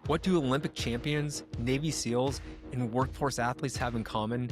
What do Olympic champions, Navy SEALs, and workforce athletes have in common?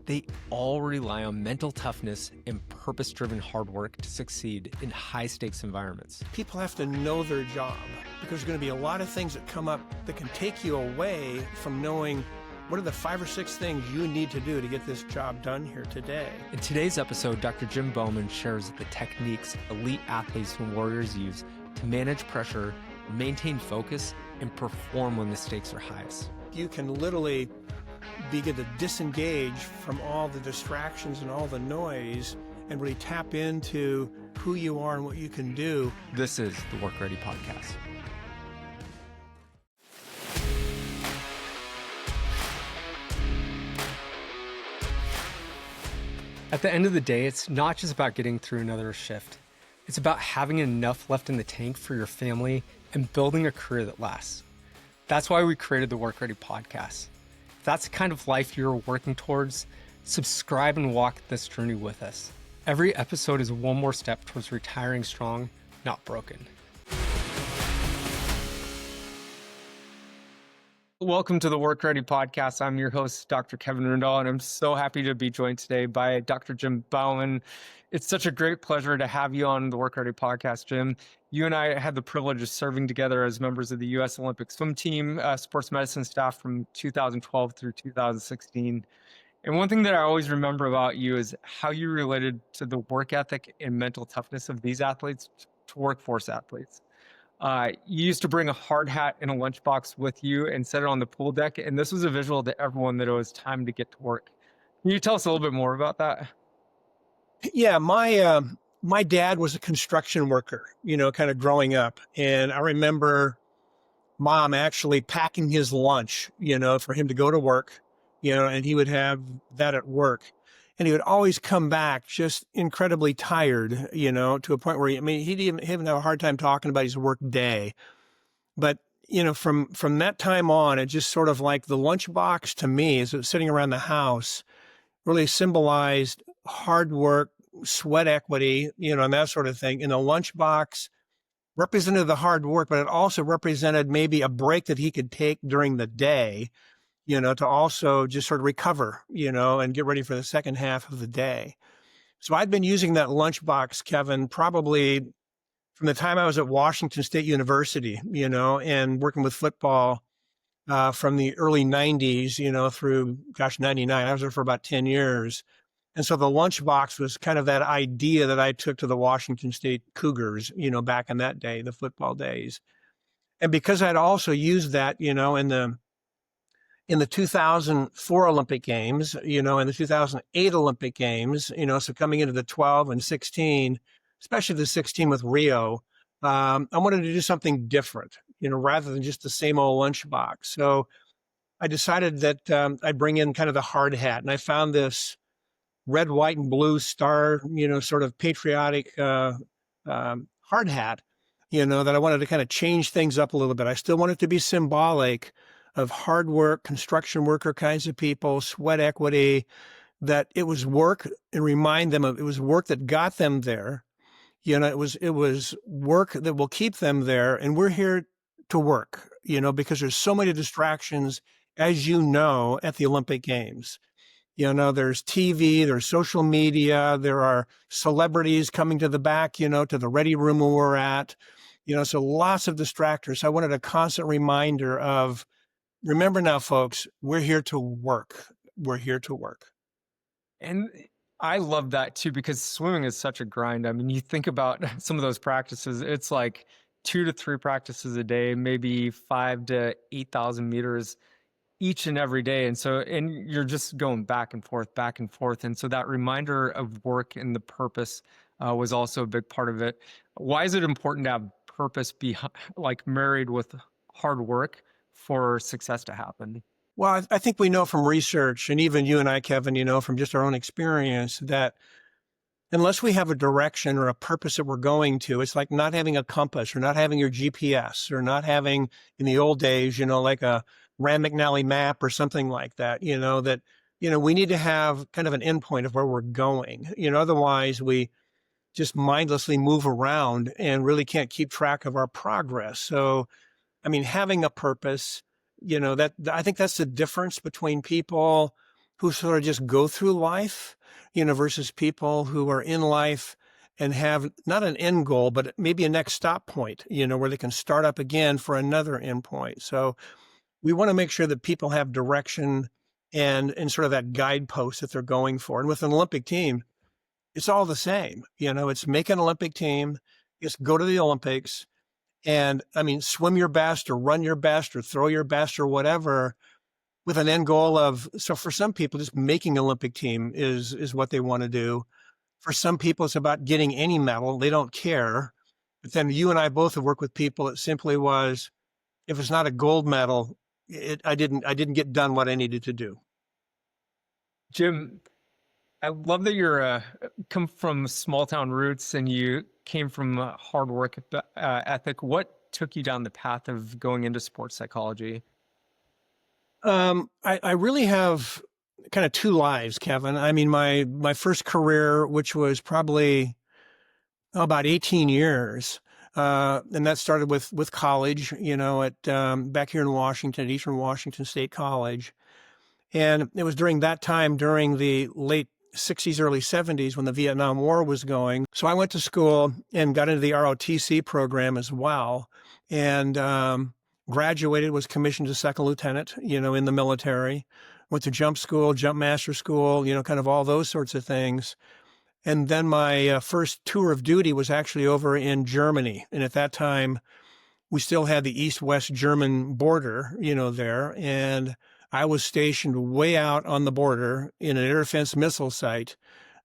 They all rely on mental toughness and purpose-driven hard work to succeed in high-stakes environments. People have to know their job because there's going to be a lot of things that come up that can take you away from knowing what are the 5 or 6 things you need to do to get this job done here today. In today's episode, Dr. Jim Bauman shares the techniques elite athletes and warriors use to manage pressure, maintain focus, and perform when the stakes are highest. You can literally begin to disengage from all the distractions and all the noise and really tap into who you are and what you can do. This is the WorkReady podcast. At the end of the day, it's not just about getting through another shift. It's about having enough left in the tank for your family and building a career that lasts. That's why we created the WorkReady podcast. If that's the kind of life you're working towards, subscribe and walk this journey with us. Every episode is one more step towards retiring strong, not broken. Welcome to the WorkReady podcast. I'm your host, Dr. Kevin Rundall, and I'm so happy to be joined today by Dr. Jim Bowen. It's such a great pleasure to have you on the WorkReady podcast, Jim. You and I had the privilege of serving together as members of the U.S. Olympic swim team, sports medicine staff from 2012 through 2016. And one thing that I always remember about you is how you related to the work ethic and mental toughness of these athletes to workforce athletes. You used to bring a hard hat and a lunchbox with you and set it on the pool deck. And this was a visual to everyone that it was time to get to work. Can you tell us a little bit more about that? Yeah, my dad was a construction worker, kind of growing up. And I remember Mom actually packing his lunch, for him to go to work, and he would have that at work. And he would always come back just incredibly tired, to a point where, he'd even have a hard time talking about his work day. But, from that time on, it just sort of like the lunchbox to me, as it was sitting around the house, really symbolized hard work, sweat equity, and that sort of thing. And the lunchbox represented the hard work, but it also represented maybe a break that he could take during the day, to also just sort of recover, and get ready for the second half of the day. So I'd been using that lunchbox, Kevin, probably from the time I was at Washington State University, and working with football from the early 90s, through, 99. I was there for about 10 years. And so the lunchbox was kind of that idea that I took to the Washington State Cougars, back in that day, the football days. And because I'd also used that, in the 2004 Olympic Games, in the 2008 Olympic Games, so coming into the 12 and 16, especially the 16 with Rio, I wanted to do something different, rather than just the same old lunchbox. So I decided that I'd bring in kind of the hard hat, and I found this red, white, and blue star, sort of patriotic hard hat, that I wanted to kind of change things up a little bit. I still want it to be symbolic of hard work, construction worker kinds of people, sweat equity, that it was work, and remind them of it was work that got them there. It was work that will keep them there. And we're here to work, because there's so many distractions, as at the Olympic Games. There's TV, there's social media, there are celebrities coming to the back, to the ready room where we're at, so lots of distractors. I wanted a constant reminder of, remember now, folks, we're here to work. We're here to work. And I love that too, because swimming is such a grind. I mean, you think about some of those practices, it's like 2 to 3 practices a day, maybe 5 to 8,000 meters each and every day. And you're just going back and forth. And so that reminder of work and the purpose was also a big part of it. Why is it important to have purpose be married with hard work for success to happen? Well, I think we know from research, and even you and I, Kevin, from just our own experience, that unless we have a direction or a purpose that we're going to, it's like not having a compass or not having your GPS or not having, in the old days, like a Rand McNally map or something like that, we need to have kind of an endpoint of where we're going. Otherwise we just mindlessly move around and really can't keep track of our progress. So I mean, having a purpose, that I think that's the difference between people who sort of just go through life, versus people who are in life and have not an end goal, but maybe a next stop point, where they can start up again for another end point. So we want to make sure that people have direction and sort of that guidepost that they're going for. And with an Olympic team, it's all the same. It's make an Olympic team, just go to the Olympics, and I mean, swim your best or run your best or throw your best or whatever, with an end goal of, so for some people, just making an Olympic team is what they want to do. For some people, it's about getting any medal. They don't care. But then you and I both have worked with people. It simply was, if it's not a gold medal, I didn't get done what I needed to do. Jim, I love that you're come from small town roots and you came from hard work ethic. What took you down the path of going into sports psychology? I really have kind of two lives, Kevin. I mean, my first career, which was probably about 18 years, and that started with college, at back here in Washington, at Eastern Washington State College. And it was during that time, during the late 60s, early 70s, when the Vietnam War was going. So I went to school and got into the ROTC program as well, and graduated, was commissioned as second lieutenant, in the military. Went to jump school, jump master school, kind of all those sorts of things. And then my first tour of duty was actually over in Germany. And at that time, we still had the East-West German border, there. And I was stationed way out on the border in an air defense missile site.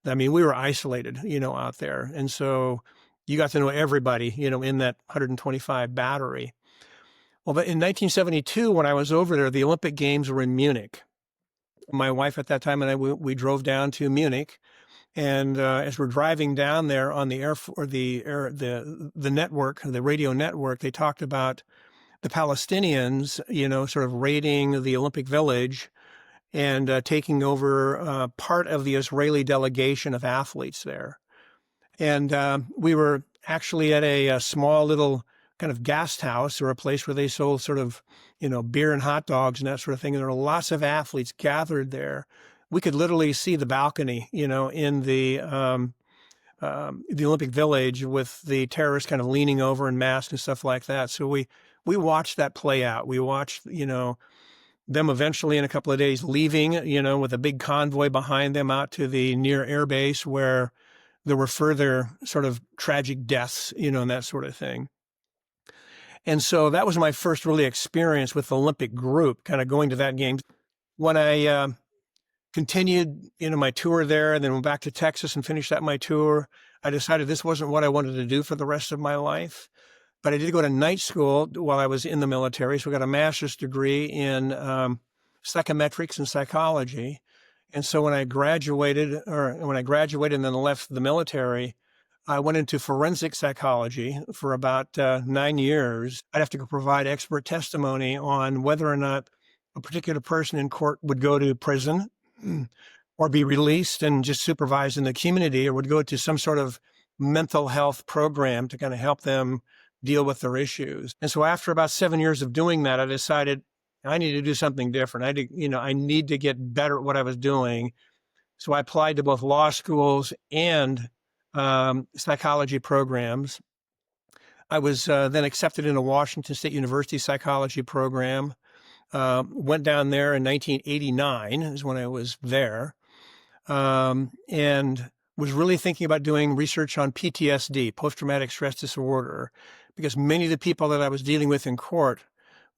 I mean, we were isolated, out there. And so you got to know everybody, in that 125 battery. Well, but in 1972, when I was over there, the Olympic Games were in Munich. My wife at that time and I, we drove down to Munich. And as we're driving down there on the the network, the radio network, they talked about the Palestinians, sort of raiding the Olympic Village and taking over part of the Israeli delegation of athletes there. And we were actually at a small little kind of guest house, or a place where they sold sort of, beer and hot dogs and that sort of thing. And there were lots of athletes gathered there. We could literally see the balcony, in the Olympic Village, with the terrorists kind of leaning over in masks and stuff like that. So we watched that play out. We watched, them eventually in a couple of days leaving, with a big convoy behind them out to the near air base, where there were further sort of tragic deaths, and that sort of thing. And so that was my first really experience with the Olympic group, kind of going to that game. When I continued, my tour there, and then went back to Texas and finished out my tour, I decided this wasn't what I wanted to do for the rest of my life. But I did go to night school while I was in the military. So I got a master's degree in psychometrics and psychology. And so when I graduated and then left the military, I went into forensic psychology for about 9 years. I'd have to go provide expert testimony on whether or not a particular person in court would go to prison or be released and just supervised in the community, or would go to some sort of mental health program to kind of help them deal with their issues. And so after about 7 years of doing that, I decided I need to do something different. I need to get better at what I was doing. So I applied to both law schools and psychology programs. I was then accepted in a Washington State University psychology program. Went down there in 1989 is when I was there, and was really thinking about doing research on PTSD, post-traumatic stress disorder, because many of the people that I was dealing with in court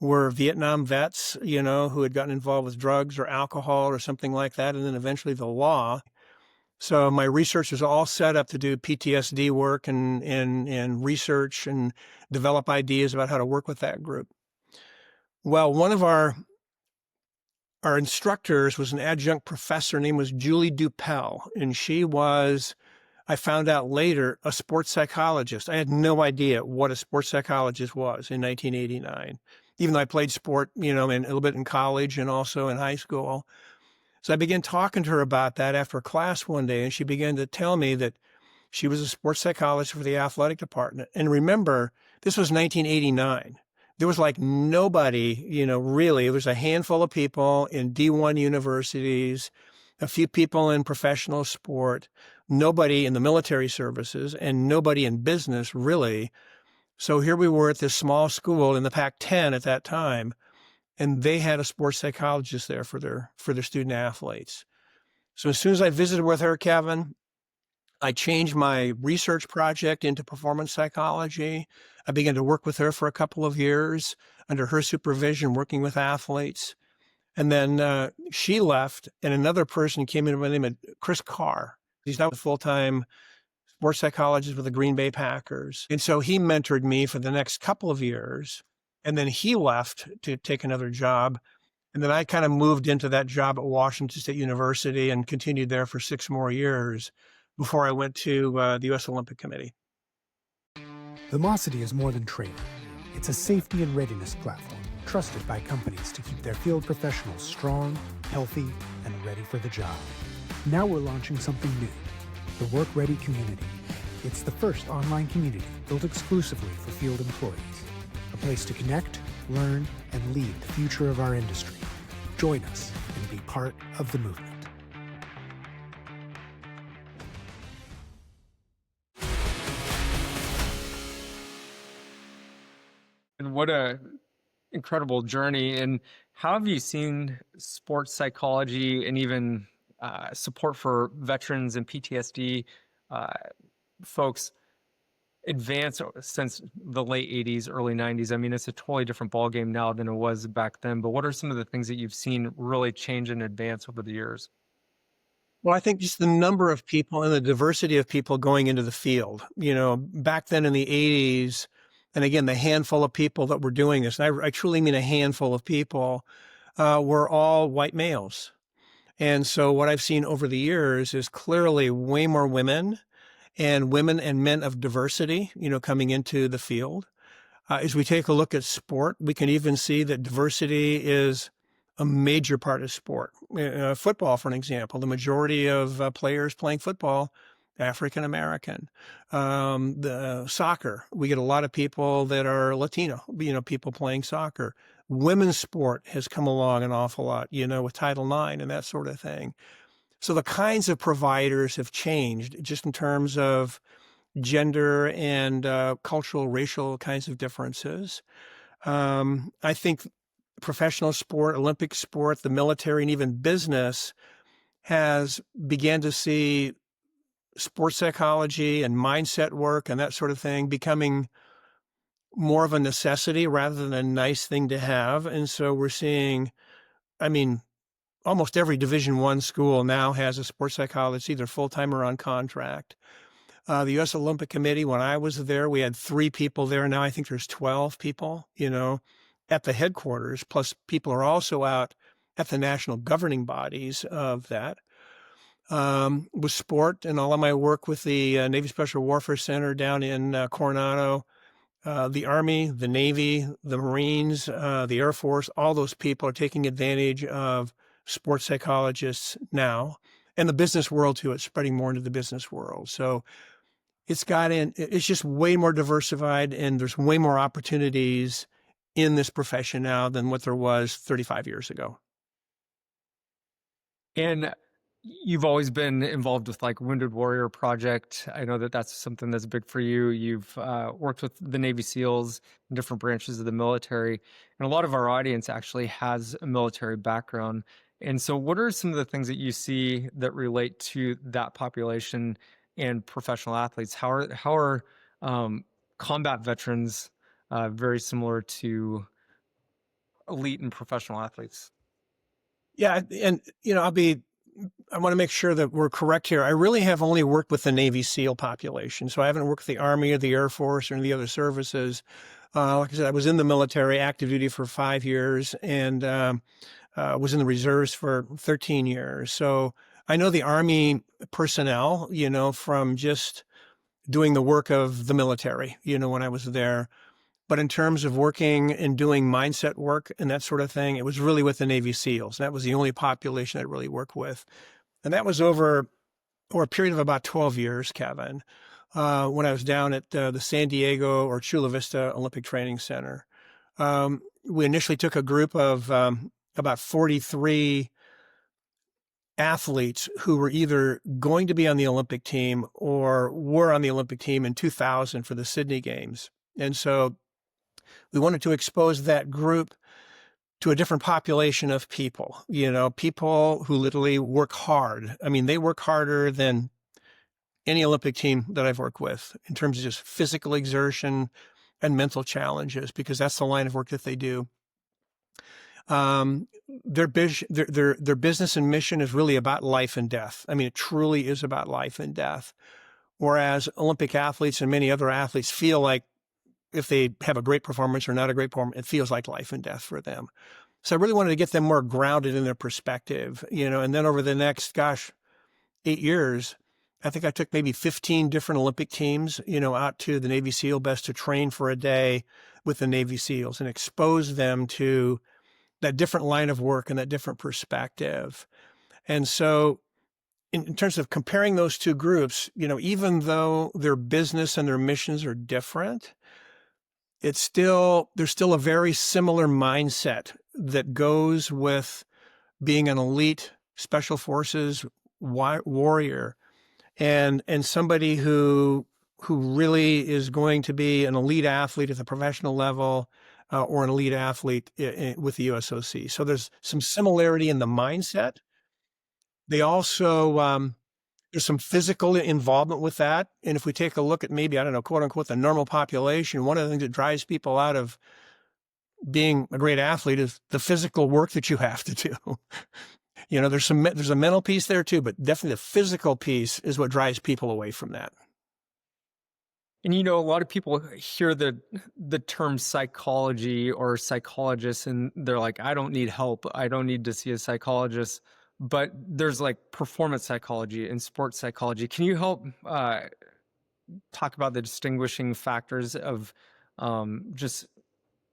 were Vietnam vets, who had gotten involved with drugs or alcohol or something like that, and then eventually the law. So my research was all set up to do PTSD work and research and develop ideas about how to work with that group. Well, one of our instructors was an adjunct professor. Her name was Julie Dupel, and she was, I found out later, a sports psychologist. I had no idea what a sports psychologist was in 1989, even though I played sport, and a little bit in college and also in high school. So I began talking to her about that after class one day, and she began to tell me that she was a sports psychologist for the athletic department. And remember, this was 1989. there was like nobody, really. It was a handful of people in D1 universities, a few people in professional sport, nobody in the military services, and nobody in business, really. So here we were at this small school in the Pac-10 at that time, and they had a sports psychologist there for their student athletes. So as soon as I visited with her, Kevin, I changed my research project into performance psychology. I began to work with her for a couple of years under her supervision, working with athletes. And then she left, and another person came in by the name of Chris Carr. He's now a full-time sports psychologist with the Green Bay Packers. And so he mentored me for the next couple of years. And then he left to take another job. And then I kind of moved into that job at Washington State University and continued there for 6 more years before I went to the U.S. Olympic Committee. Lumosity is more than training. It's a safety and readiness platform trusted by companies to keep their field professionals strong, healthy, and ready for the job. Now we're launching something new, the WorkReady community. It's the first online community built exclusively for field employees, a place to connect, learn, and lead the future of our industry. Join us and be part of the movement. And what a incredible journey. And how have you seen sports psychology and even support for veterans and PTSD folks advance since the late 80s, early 90s? I mean, it's a totally different ballgame now than it was back then. But what are some of the things that you've seen really change and advance over the years? Well, I think just the number of people and the diversity of people going into the field. Back then in the 80s, and again, the handful of people that were doing this, and I truly mean a handful of people, were all white males. And so what I've seen over the years is clearly way more women and men of diversity, coming into the field. As we take a look at sport, we can even see that diversity is a major part of sport. Football, for an example, the majority of players playing football, African American. The soccer, we get a lot of people that are Latino, people playing soccer. Women's sport has come along an awful lot, with Title IX and that sort of thing. So the kinds of providers have changed just in terms of gender and cultural, racial kinds of differences. I think professional sport, Olympic sport, the military, and even business has began to see sports psychology and mindset work and that sort of thing becoming more of a necessity rather than a nice thing to have. And so we're seeing, almost every Division I school now has a sports psychologist, either full-time or on contract. The U.S. Olympic Committee, when I was there, we had 3 people there. Now I think there's 12 people, at the headquarters, plus people are also out at the national governing bodies of that. With sport and all of my work with the Navy Special Warfare Center down in Coronado, the Army, the Navy, the Marines, the Air Force, all those people are taking advantage of sports psychologists now, and the business world too. It's spreading more into the business world. So it's just way more diversified, and there's way more opportunities in this profession now than what there was 35 years ago. And you've always been involved with like Wounded Warrior Project. I know that that's something that's big for you. You've worked with the Navy SEALs and different branches of the military. And a lot of our audience actually has a military background. And so what are some of the things that you see that relate to that population and professional athletes? How are combat veterans very similar to elite and professional athletes? Yeah. And, I want to make sure that we're correct here. I really have only worked with the Navy SEAL population. So I haven't worked with the Army or the Air Force or any of the other services. Like I said, I was in the military, active duty for 5 years, and was in the reserves for 13 years. So I know the Army personnel, from just doing the work of the military, when I was there. But in terms of working and doing mindset work and that sort of thing, it was really with the Navy SEALs. That was the only population I really worked with. And that was over a period of about 12 years, Kevin, when I was down at the San Diego or Chula Vista Olympic Training Center. We initially took a group of about 43 athletes who were either going to be on the Olympic team or were on the Olympic team in 2000 for the Sydney Games. And so we wanted to expose that group to a different population of people, people who literally work hard. I mean, they work harder than any Olympic team that I've worked with in terms of just physical exertion and mental challenges, because that's the line of work that they do. Their business and mission is really about life and death. I mean, it truly is about life and death. Whereas Olympic athletes and many other athletes feel like if they have a great performance or not a great performance, it feels like life and death for them. So I really wanted to get them more grounded in their perspective, and then over the next, 8 years, I think I took maybe 15 different Olympic teams, out to the Navy SEAL base to train for a day with the Navy SEALs and expose them to that different line of work and that different perspective. And so in terms of comparing those two groups, even though their business and their missions are different, there's still a very similar mindset that goes with being an elite special forces warrior and somebody who really is going to be an elite athlete at the professional level or an elite athlete with the USOC. So there's some similarity in the mindset. They also, there's some physical involvement with that. And if we take a look at maybe, I don't know, quote unquote, the normal population, one of the things that drives people out of being a great athlete is the physical work that you have to do. There's a mental piece there too, but definitely the physical piece is what drives people away from that. And a lot of people hear the term psychology or psychologist, and they're like, I don't need help. I don't need to see a psychologist. But there's like performance psychology and sports psychology. Can you help talk about the distinguishing factors of just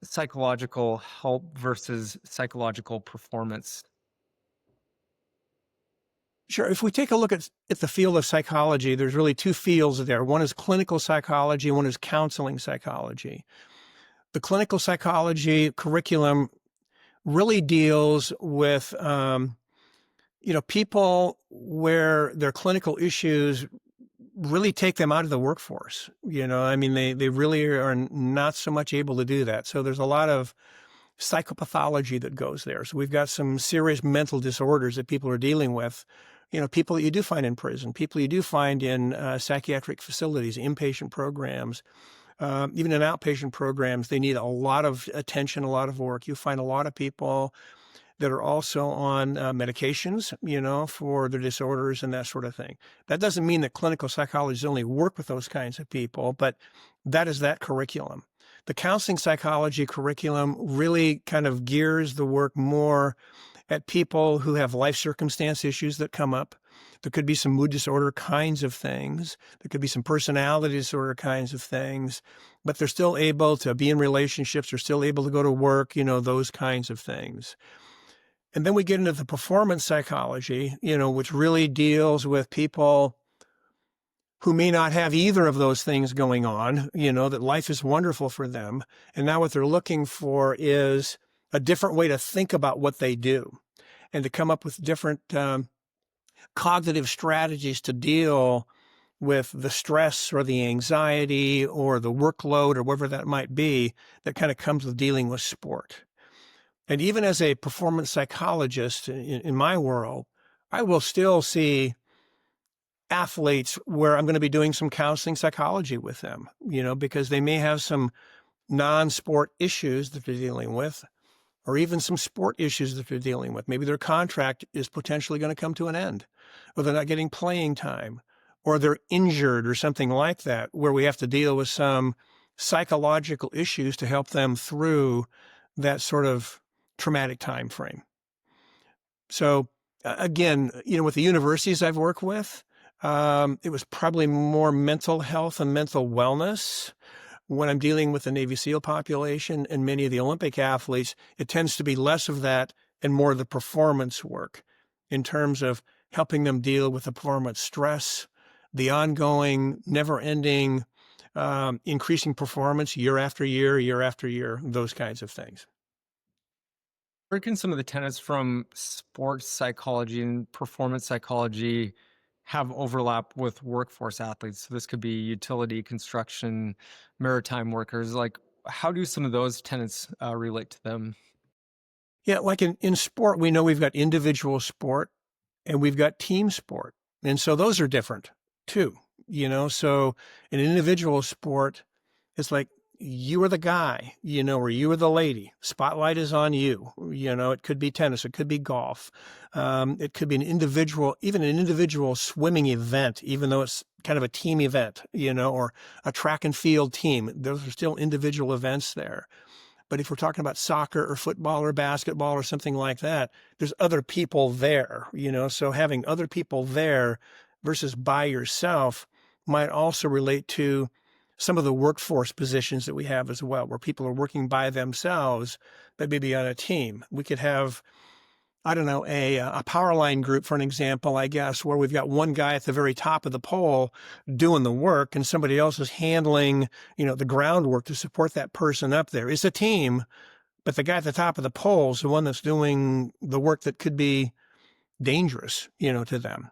psychological help versus psychological performance? Sure. If we take a look at the field of psychology, there's really two fields there. One is clinical psychology, one is counseling psychology. The clinical psychology curriculum really deals with people where their clinical issues really take them out of the workforce. They really are not so much able to do that. So there's a lot of psychopathology that goes there. So we've got some serious mental disorders that people are dealing with, people that you do find in prison, people you do find in psychiatric facilities, inpatient programs, even in outpatient programs. They need a lot of attention, a lot of work. You find a lot of people that are also on medications, for their disorders and that sort of thing. That doesn't mean that clinical psychologists only work with those kinds of people, but that is that curriculum. The counseling psychology curriculum really kind of gears the work more at people who have life circumstance issues that come up. There could be some mood disorder kinds of things. There could be some personality disorder kinds of things, but they're still able to be in relationships. They're still able to go to work, those kinds of things. And then we get into the performance psychology, which really deals with people who may not have either of those things going on, that life is wonderful for them. And now what they're looking for is a different way to think about what they do and to come up with different cognitive strategies to deal with the stress or the anxiety or the workload or whatever that might be that kind of comes with dealing with sport. And even as a performance psychologist in my world, I will still see athletes where I'm going to be doing some counseling psychology with them, because they may have some non-sport issues that they're dealing with, or even some sport issues that they're dealing with. Maybe their contract is potentially going to come to an end, or they're not getting playing time, or they're injured or something like that, where we have to deal with some psychological issues to help them through that sort of traumatic time frame. So again, with the universities I've worked with, it was probably more mental health and mental wellness. When I'm dealing with the Navy SEAL population and many of the Olympic athletes, it tends to be less of that and more of the performance work in terms of helping them deal with the performance stress, the ongoing, never-ending increasing performance year after year, those kinds of things. Where can some of the tenets from sports psychology and performance psychology have overlap with workforce athletes? So this could be utility, construction, maritime workers. Like, how do some of those tenets relate to them? Yeah, like in sport, we know we've got individual sport and we've got team sport. And so those are different too, so in individual sport, it's like you are the guy, or you are the lady. Spotlight is on you. It could be tennis, it could be golf. It could be even an individual swimming event, even though it's kind of a team event, or a track and field team. Those are still individual events there. But if we're talking about soccer or football or basketball or something like that, there's other people there, so having other people there versus by yourself might also relate to some of the workforce positions that we have as well, where people are working by themselves, but maybe on a team. We could have, I don't know, a power line group, for an example, I guess, where we've got one guy at the very top of the pole doing the work and somebody else is handling, the groundwork to support that person up there. It's a team, but the guy at the top of the pole is the one that's doing the work that could be dangerous, to them.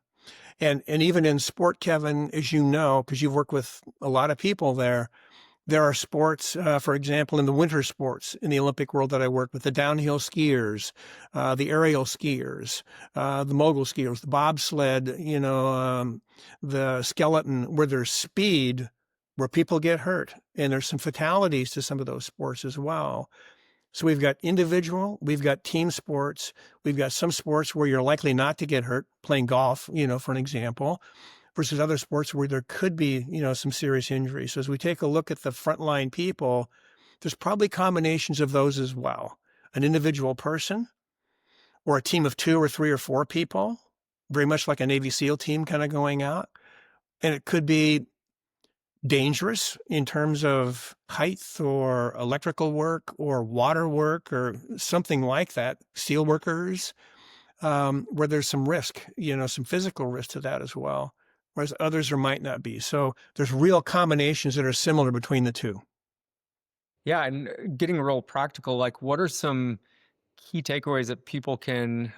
And even in sport, Kevin, as you know, because you've worked with a lot of people there are sports, for example, in the winter sports in the Olympic world that I work with, the downhill skiers, the aerial skiers, the mogul skiers, the bobsled, the skeleton, where there's speed, where people get hurt. And there's some fatalities to some of those sports as well. So we've got individual, we've got team sports, we've got some sports where you're likely not to get hurt, playing golf, for an example, versus other sports where there could be, some serious injuries. So as we take a look at the frontline people, there's probably combinations of those as well. An individual person or a team of 2 or 3 or 4 people, very much like a Navy SEAL team kind of going out. And it could be dangerous in terms of height or electrical work or water work or something like that, steel workers, where there's some risk, some physical risk to that as well, whereas others there might not be. So there's real combinations that are similar between the two. Yeah, and getting real practical, like what are some key takeaways that people can,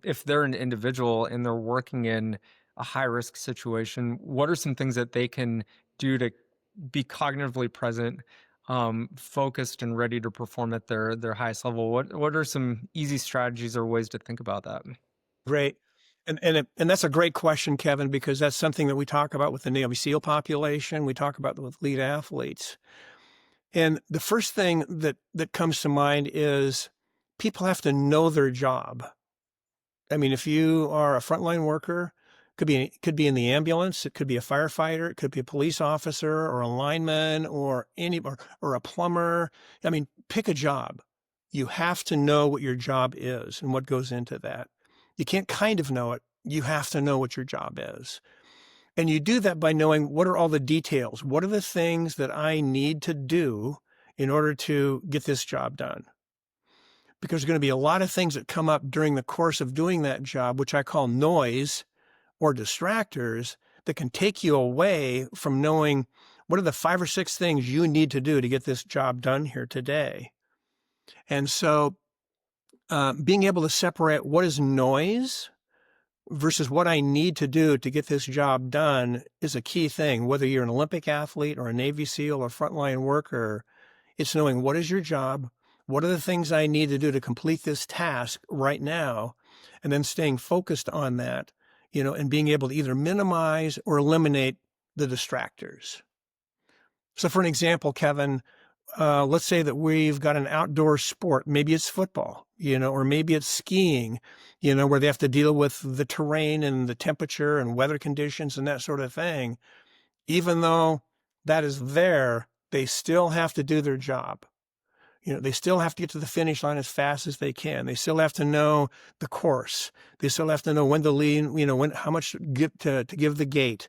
if they're an individual and they're working in a high risk situation, what are some things that they can do to be cognitively present, focused and ready to perform at their highest level? What are some easy strategies or ways to think about that? Great. And that's a great question, Kevin, because that's something that we talk about with the Navy SEAL population. We talk about with elite athletes. And the first thing that comes to mind is people have to know their job. I mean, if you are a frontline worker, could be in the ambulance, it could be a firefighter, it could be a police officer or a lineman or a plumber. I mean, pick a job. You have to know what your job is and what goes into that. You can't kind of know it. You have to know what your job is. And you do that by knowing what are all the details. What are the things that I need to do in order to get this job done? Because there's going to be a lot of things that come up during the course of doing that job, which I call noise or distractors, that can take you away from knowing what are the 5 or 6 things you need to do to get this job done here today. And so being able to separate what is noise versus what I need to do to get this job done is a key thing. Whether you're an Olympic athlete or a Navy SEAL or frontline worker, it's knowing what is your job, what are the things I need to do to complete this task right now, and then staying focused on that, and being able to either minimize or eliminate the distractors. So for an example, Kevin, let's say that we've got an outdoor sport. Maybe it's football, or maybe it's skiing, where they have to deal with the terrain and the temperature and weather conditions and that sort of thing. Even though that is there, they still have to do their job. They still have to get to the finish line as fast as they can. They still have to know the course. They still have to know when to lean, how much to give the gate.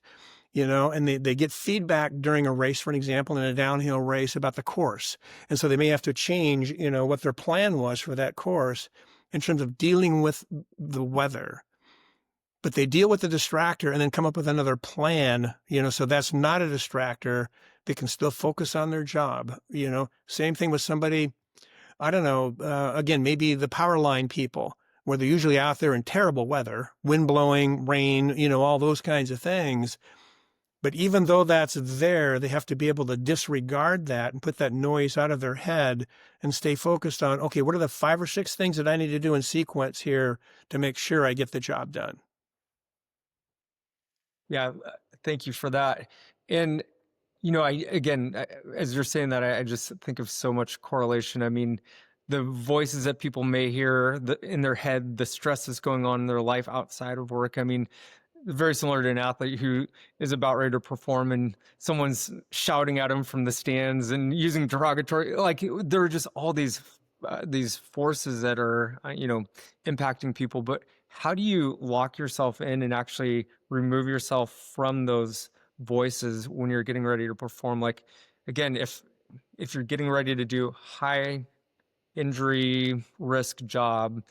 And they get feedback during a race, for an example, in a downhill race about the course. And so they may have to change, what their plan was for that course in terms of dealing with the weather. But they deal with the distractor and then come up with another plan, so that's not a distractor they can still focus on their job. Same thing with somebody, I don't know, again, maybe the power line people, where they're usually out there in terrible weather, wind blowing, rain, all those kinds of things. But even though that's there, they have to be able to disregard that and put that noise out of their head and stay focused on, okay, what are the 5 or 6 things that I need to do in sequence here to make sure I get the job done? Yeah, thank you for that. And as you're saying that, I just think of so much correlation. I mean, the voices that people may hear in their head, the stress that's going on in their life outside of work. I mean, very similar to an athlete who is about ready to perform and someone's shouting at him from the stands and using derogatory, like there are just all these forces that are, impacting people. But how do you lock yourself in and actually remove yourself from those voices when you're getting ready to perform? Like, again, if you're getting ready to do high injury risk job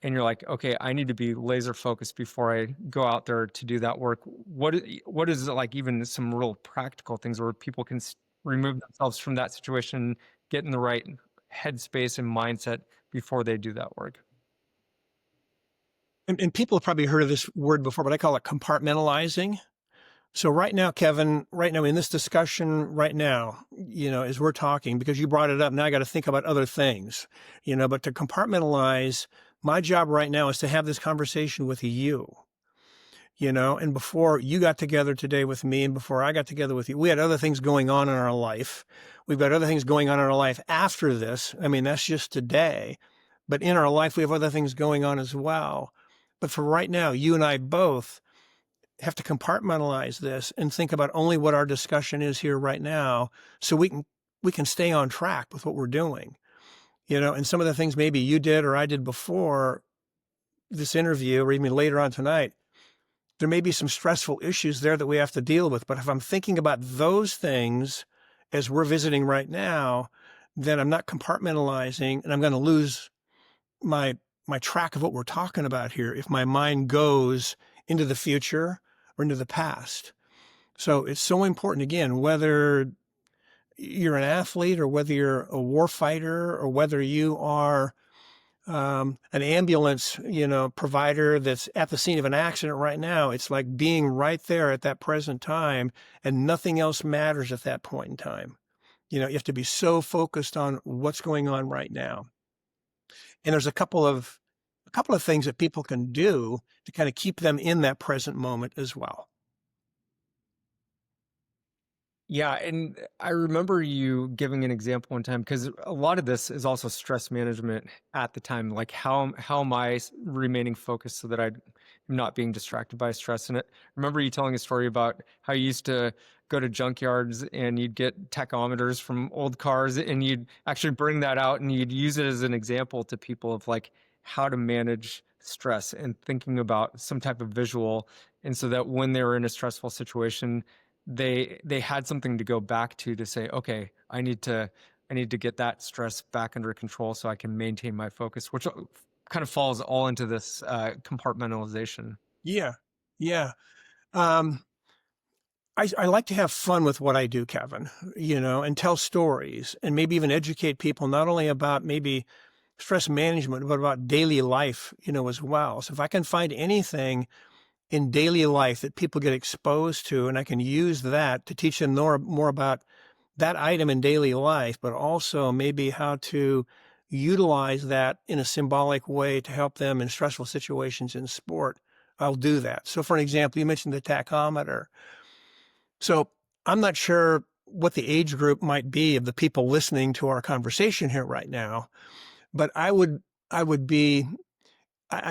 and you're like, okay, I need to be laser focused before I go out there to do that work, what is it, like, even some real practical things where people can remove themselves from that situation, get in the right headspace and mindset before they do that work? And people have probably heard of this word before, but I call it compartmentalizing. So right now, Kevin, right now in this discussion right now, as we're talking, because you brought it up, now I got to think about other things, but to compartmentalize, my job right now is to have this conversation with you, and before you got together today with me and before I got together with you, we had other things going on in our life. We've got other things going on in our life after this. I mean, that's just today, but in our life, we have other things going on as well. But for right now, you and I both have to compartmentalize this and think about only what our discussion is here right now, so we can stay on track with what we're doing, and some of the things maybe you did or I did before this interview or even later on tonight, there may be some stressful issues there that we have to deal with. But if I'm thinking about those things as we're visiting right now, then I'm not compartmentalizing and I'm going to lose my track of what we're talking about here if my mind goes into the future or into the past. So it's so important, again, whether you're an athlete or whether you're a war fighter or whether you are an ambulance, provider that's at the scene of an accident right now. It's like being right there at that present time and nothing else matters at that point in time. You have to be so focused on what's going on right now. And there's a couple of things that people can do to kind of keep them in that present moment as well. Yeah, and I remember you giving an example one time, because a lot of this is also stress management at the time. Like, how am I remaining focused so that I'm not being distracted by stress? And I remember you telling a story about how you used to go to junkyards and you'd get tachometers from old cars and you'd actually bring that out and you'd use it as an example to people of like how to manage stress and thinking about some type of visual. And so that when they were in a stressful situation, they had something to go back to say, okay, I need to get that stress back under control so I can maintain my focus, which kind of falls all into this compartmentalization. Yeah. Yeah. I like to have fun with what I do, Kevin, and tell stories and maybe even educate people, not only about maybe stress management, but about daily life, as well. So if I can find anything in daily life that people get exposed to, and I can use that to teach them more about that item in daily life, but also maybe how to utilize that in a symbolic way to help them in stressful situations in sport, I'll do that. So for an example, you mentioned the tachometer. So I'm not sure what the age group might be of the people listening to our conversation here right now, but I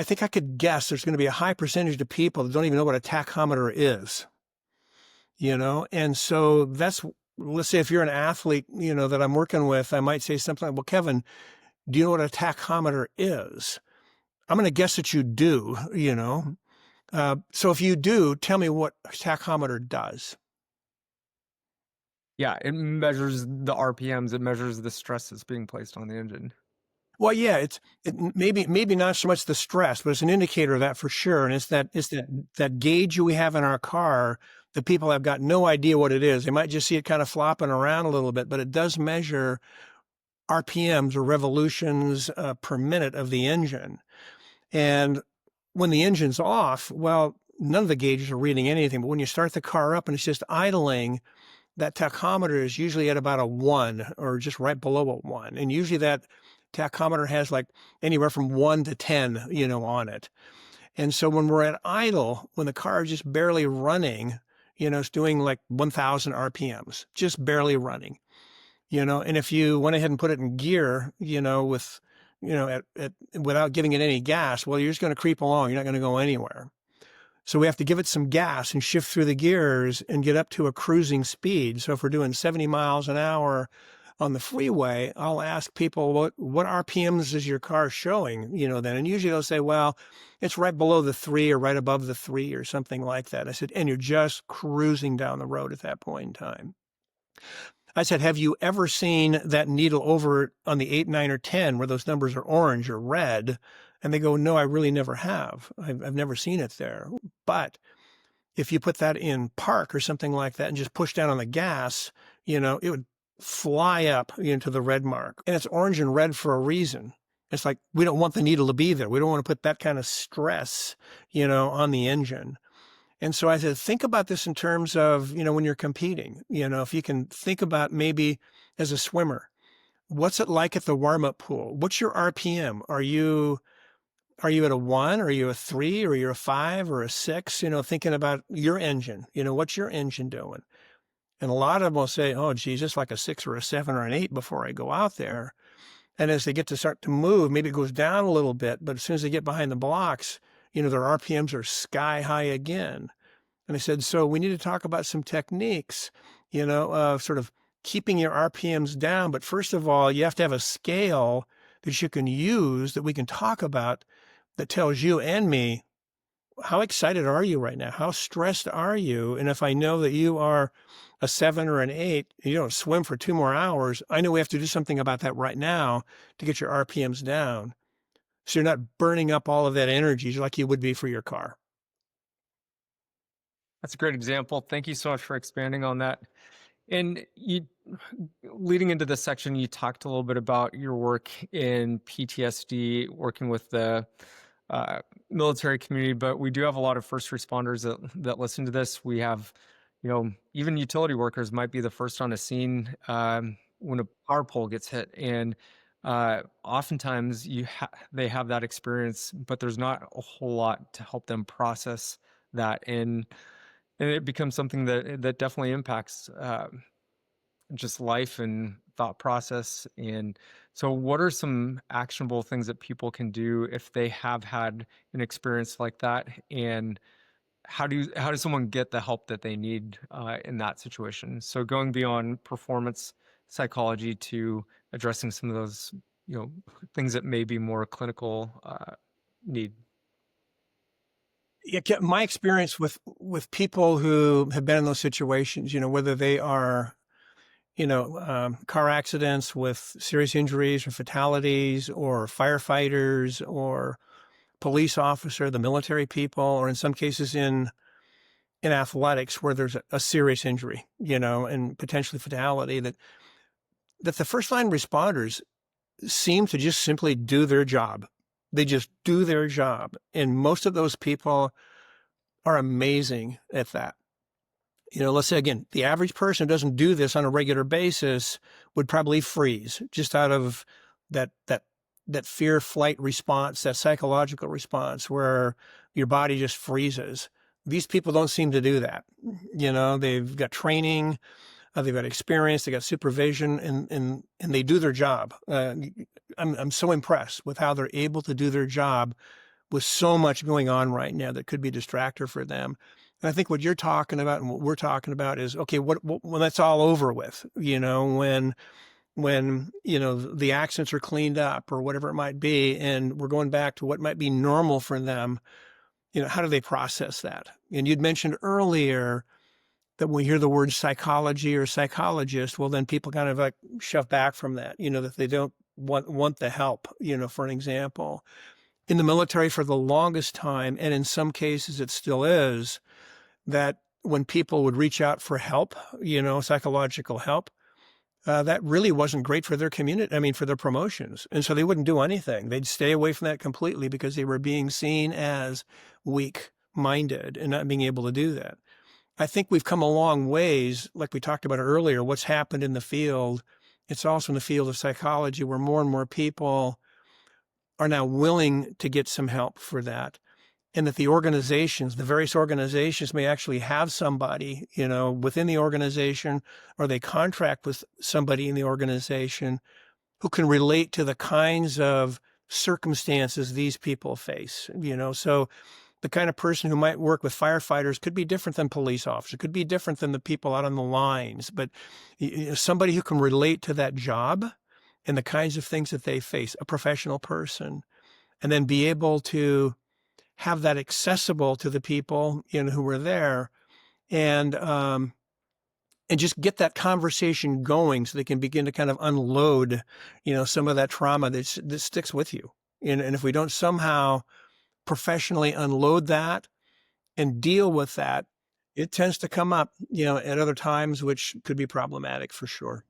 think I could guess there's going to be a high percentage of people that don't even know what a tachometer is, and so let's say if you're an athlete, that I'm working with, I might say something like, well, Kevin, do you know what a tachometer is? I'm going to guess that you do, so if you do, tell me what a tachometer does. Yeah, it measures the RPMs. It measures the stress that's being placed on the engine. Well, yeah, maybe not so much the stress, but it's an indicator of that for sure. And it's that gauge we have in our car that people have got no idea what it is. They might just see it kind of flopping around a little bit, but it does measure RPMs or revolutions per minute of the engine. And when the engine's off, well, none of the gauges are reading anything. But when you start the car up and it's just idling, that tachometer is usually at about a 1 or just right below a 1. And usually that tachometer has like anywhere from 1 to 10, on it. And so when we're at idle, when the car is just barely running, it's doing like 1,000 RPMs, just barely running, and if you went ahead and put it in gear, with, without giving it any gas, well, you're just going to creep along. You're not going to go anywhere. So we have to give it some gas and shift through the gears and get up to a cruising speed. So if we're doing 70 miles an hour on the freeway, I'll ask people, what RPMs is your car showing, then? And usually they'll say, well, it's right below the 3 or right above the 3 or something like that. I said, and you're just cruising down the road at that point in time. I said, have you ever seen that needle over on the 8, 9, or 10 where those numbers are orange or red? And they go, no, I really never have. I've never seen it there. But if you put that in park or something like that and just push down on the gas, it would fly up into the red mark. And it's orange and red for a reason. It's like, we don't want the needle to be there. We don't want to put that kind of stress, on the engine. And so I said, think about this in terms of, when you're competing, if you can think about maybe as a swimmer, what's it like at the warm-up pool? What's your RPM? Are you at a 1? Are you a 3? Or you're a 5 or a 6? Thinking about your engine, what's your engine doing? And a lot of them will say, oh, geez, it's like a 6 or a 7 or an 8 before I go out there. And as they get to start to move, maybe it goes down a little bit, but as soon as they get behind the blocks, their RPMs are sky high again. And I said, so we need to talk about some techniques, of sort of keeping your RPMs down. But first of all, you have to have a scale that you can use that we can talk about that tells you and me, how excited are you right now? How stressed are you? And if I know that you are a 7 or an 8, and you don't swim for 2 more hours, I know we have to do something about that right now to get your RPMs down. So you're not burning up all of that energy like you would be for your car. That's a great example. Thank you so much for expanding on that. And leading into this section, you talked a little bit about your work in PTSD, working with the military community, but we do have a lot of first responders that listen to this. We have, even utility workers might be the first on a scene when a power pole gets hit. And oftentimes they have that experience, but there's not a whole lot to help them process that. And it becomes something that definitely impacts just life and thought process. And so what are some actionable things that people can do if they have had an experience like that? And how does someone get the help that they need in that situation? So going beyond performance psychology to addressing some of those, things that may be more clinical need. Yeah, my experience with people who have been in those situations, whether they are, car accidents with serious injuries or fatalities, or firefighters or police officer, the military people, or in some cases in athletics where there's a serious injury, and potentially fatality, that the first line responders seem to just simply do their job. They just do their job. And most of those people are amazing at that. Let's say, again, the average person who doesn't do this on a regular basis would probably freeze just out of that fear flight response, that psychological response where your body just freezes. These people don't seem to do that. They've got training, they've got experience, they got supervision, and they do their job. I'm so impressed with how they're able to do their job with so much going on right now that could be a distractor for them. And I think what you're talking about and what we're talking about is, okay, when that's all over with, when the accidents are cleaned up or whatever it might be, and we're going back to what might be normal for them, how do they process that? And you'd mentioned earlier that when we hear the word psychology or psychologist, well, then people kind of like shove back from that, that they don't want the help, for an example. In the military for the longest time, and in some cases it still is, that when people would reach out for help, psychological help, that really wasn't great for their community. I mean, for their promotions. And so they wouldn't do anything. They'd stay away from that completely because they were being seen as weak-minded and not being able to do that. I think we've come a long ways, like we talked about earlier, what's happened in the field. It's also in the field of psychology where more and more people are now willing to get some help for that. And that the various organizations may actually have somebody, within the organization, or they contract with somebody in the organization who can relate to the kinds of circumstances these people face, So the kind of person who might work with firefighters could be different than police officers, could be different than the people out on the lines, but somebody who can relate to that job and the kinds of things that they face, a professional person, and then be able to have that accessible to the people who were there, and just get that conversation going so they can begin to kind of unload, some of that trauma that sticks with you. And if we don't somehow professionally unload that and deal with that, it tends to come up, at other times, which could be problematic for sure.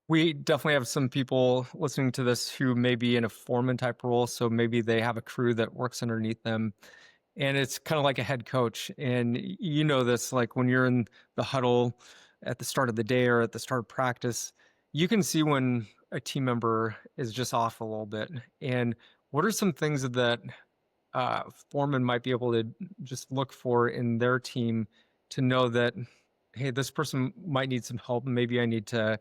We definitely have some people listening to this who may be in a foreman type role. So maybe they have a crew that works underneath them. And it's kind of like a head coach. And this, like when you're in the huddle at the start of the day or at the start of practice, you can see when a team member is just off a little bit. And what are some things that foreman might be able to just look for in their team to know that, hey, this person might need some help. Maybe I need to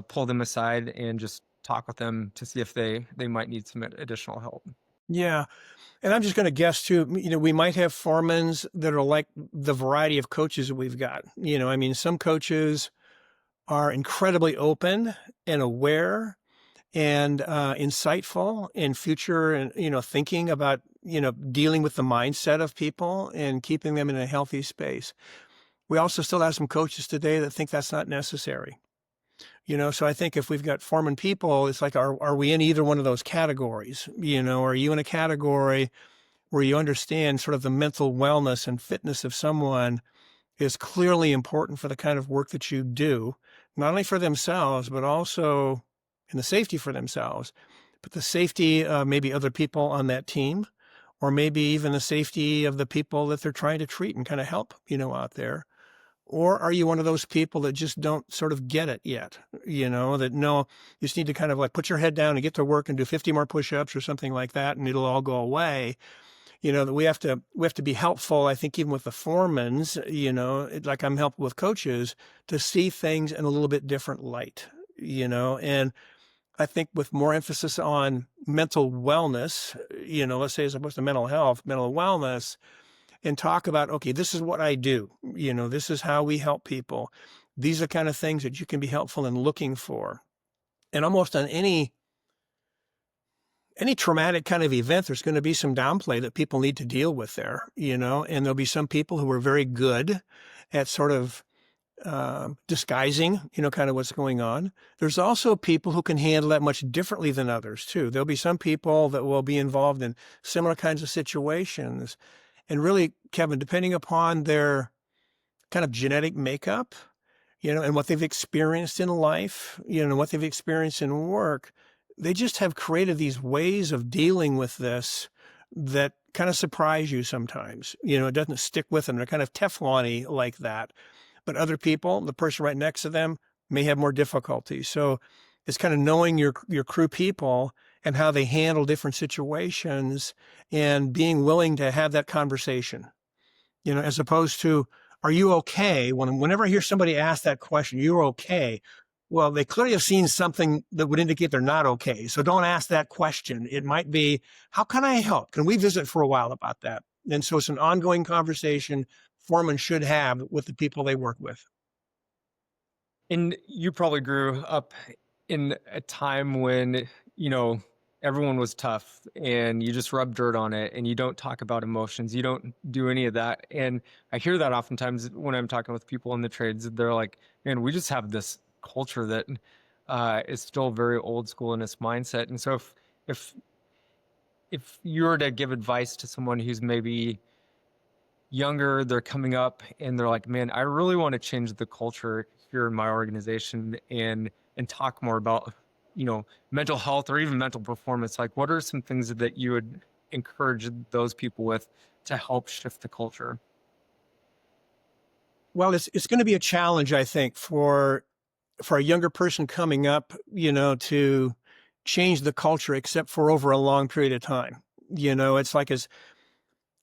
pull them aside and just talk with them to see if they might need some additional help. Yeah. And I'm just going to guess too, we might have foremans that are like the variety of coaches that we've got. I mean, some coaches are incredibly open and aware and insightful in future and, thinking about, dealing with the mindset of people and keeping them in a healthy space. We also still have some coaches today that think that's not necessary. So I think if we've got foreman people, it's like, are we in either one of those categories? Are you in a category where you understand sort of the mental wellness and fitness of someone is clearly important for the kind of work that you do, not only for themselves, but also in the safety for themselves, but the safety of maybe other people on that team, or maybe even the safety of the people that they're trying to treat and kind of help, out there? Or are you one of those people that just don't sort of get it yet? That no, you just need to kind of like put your head down and get to work and do 50 more push-ups or something like that, and it'll all go away. That we have to be helpful, I think, even with the foremans, like I'm helpful with coaches, to see things in a little bit different light, and I think with more emphasis on mental wellness, let's say as opposed to mental health, mental wellness, and talk about, okay, this is what I do. This is how we help people. These are kind of things that you can be helpful in looking for. And almost on any traumatic kind of event, there's going to be some downplay that people need to deal with there, and there'll be some people who are very good at sort of disguising, kind of what's going on. There's also people who can handle that much differently than others too. There'll be some people that will be involved in similar kinds of situations. And really, Kevin, depending upon their kind of genetic makeup, and what they've experienced in life, what they've experienced in work, they just have created these ways of dealing with this that kind of surprise you sometimes. It doesn't stick with them. They're kind of Teflon-y like that. But other people, the person right next to them, may have more difficulty. So it's kind of knowing your crew people and how they handle different situations and being willing to have that conversation, as opposed to, are you okay? Whenever I hear somebody ask that question, you're okay. Well, they clearly have seen something that would indicate they're not okay. So don't ask that question. It might be, how can I help? Can we visit for a while about that? And so it's an ongoing conversation foremen should have with the people they work with. And you probably grew up in a time when, everyone was tough and you just rub dirt on it and you don't talk about emotions. You don't do any of that. And I hear that oftentimes when I'm talking with people in the trades. They're like, man, we just have this culture that is still very old school in its mindset. And so if if you were to give advice to someone who's maybe younger, they're coming up and they're like, man, I really want to change the culture here in my organization and talk more about, mental health or even mental performance. Like, what are some things that you would encourage those people with to help shift the culture? Well, it's going to be a challenge, I think, for a younger person coming up, to change the culture, except for over a long period of time. It's like as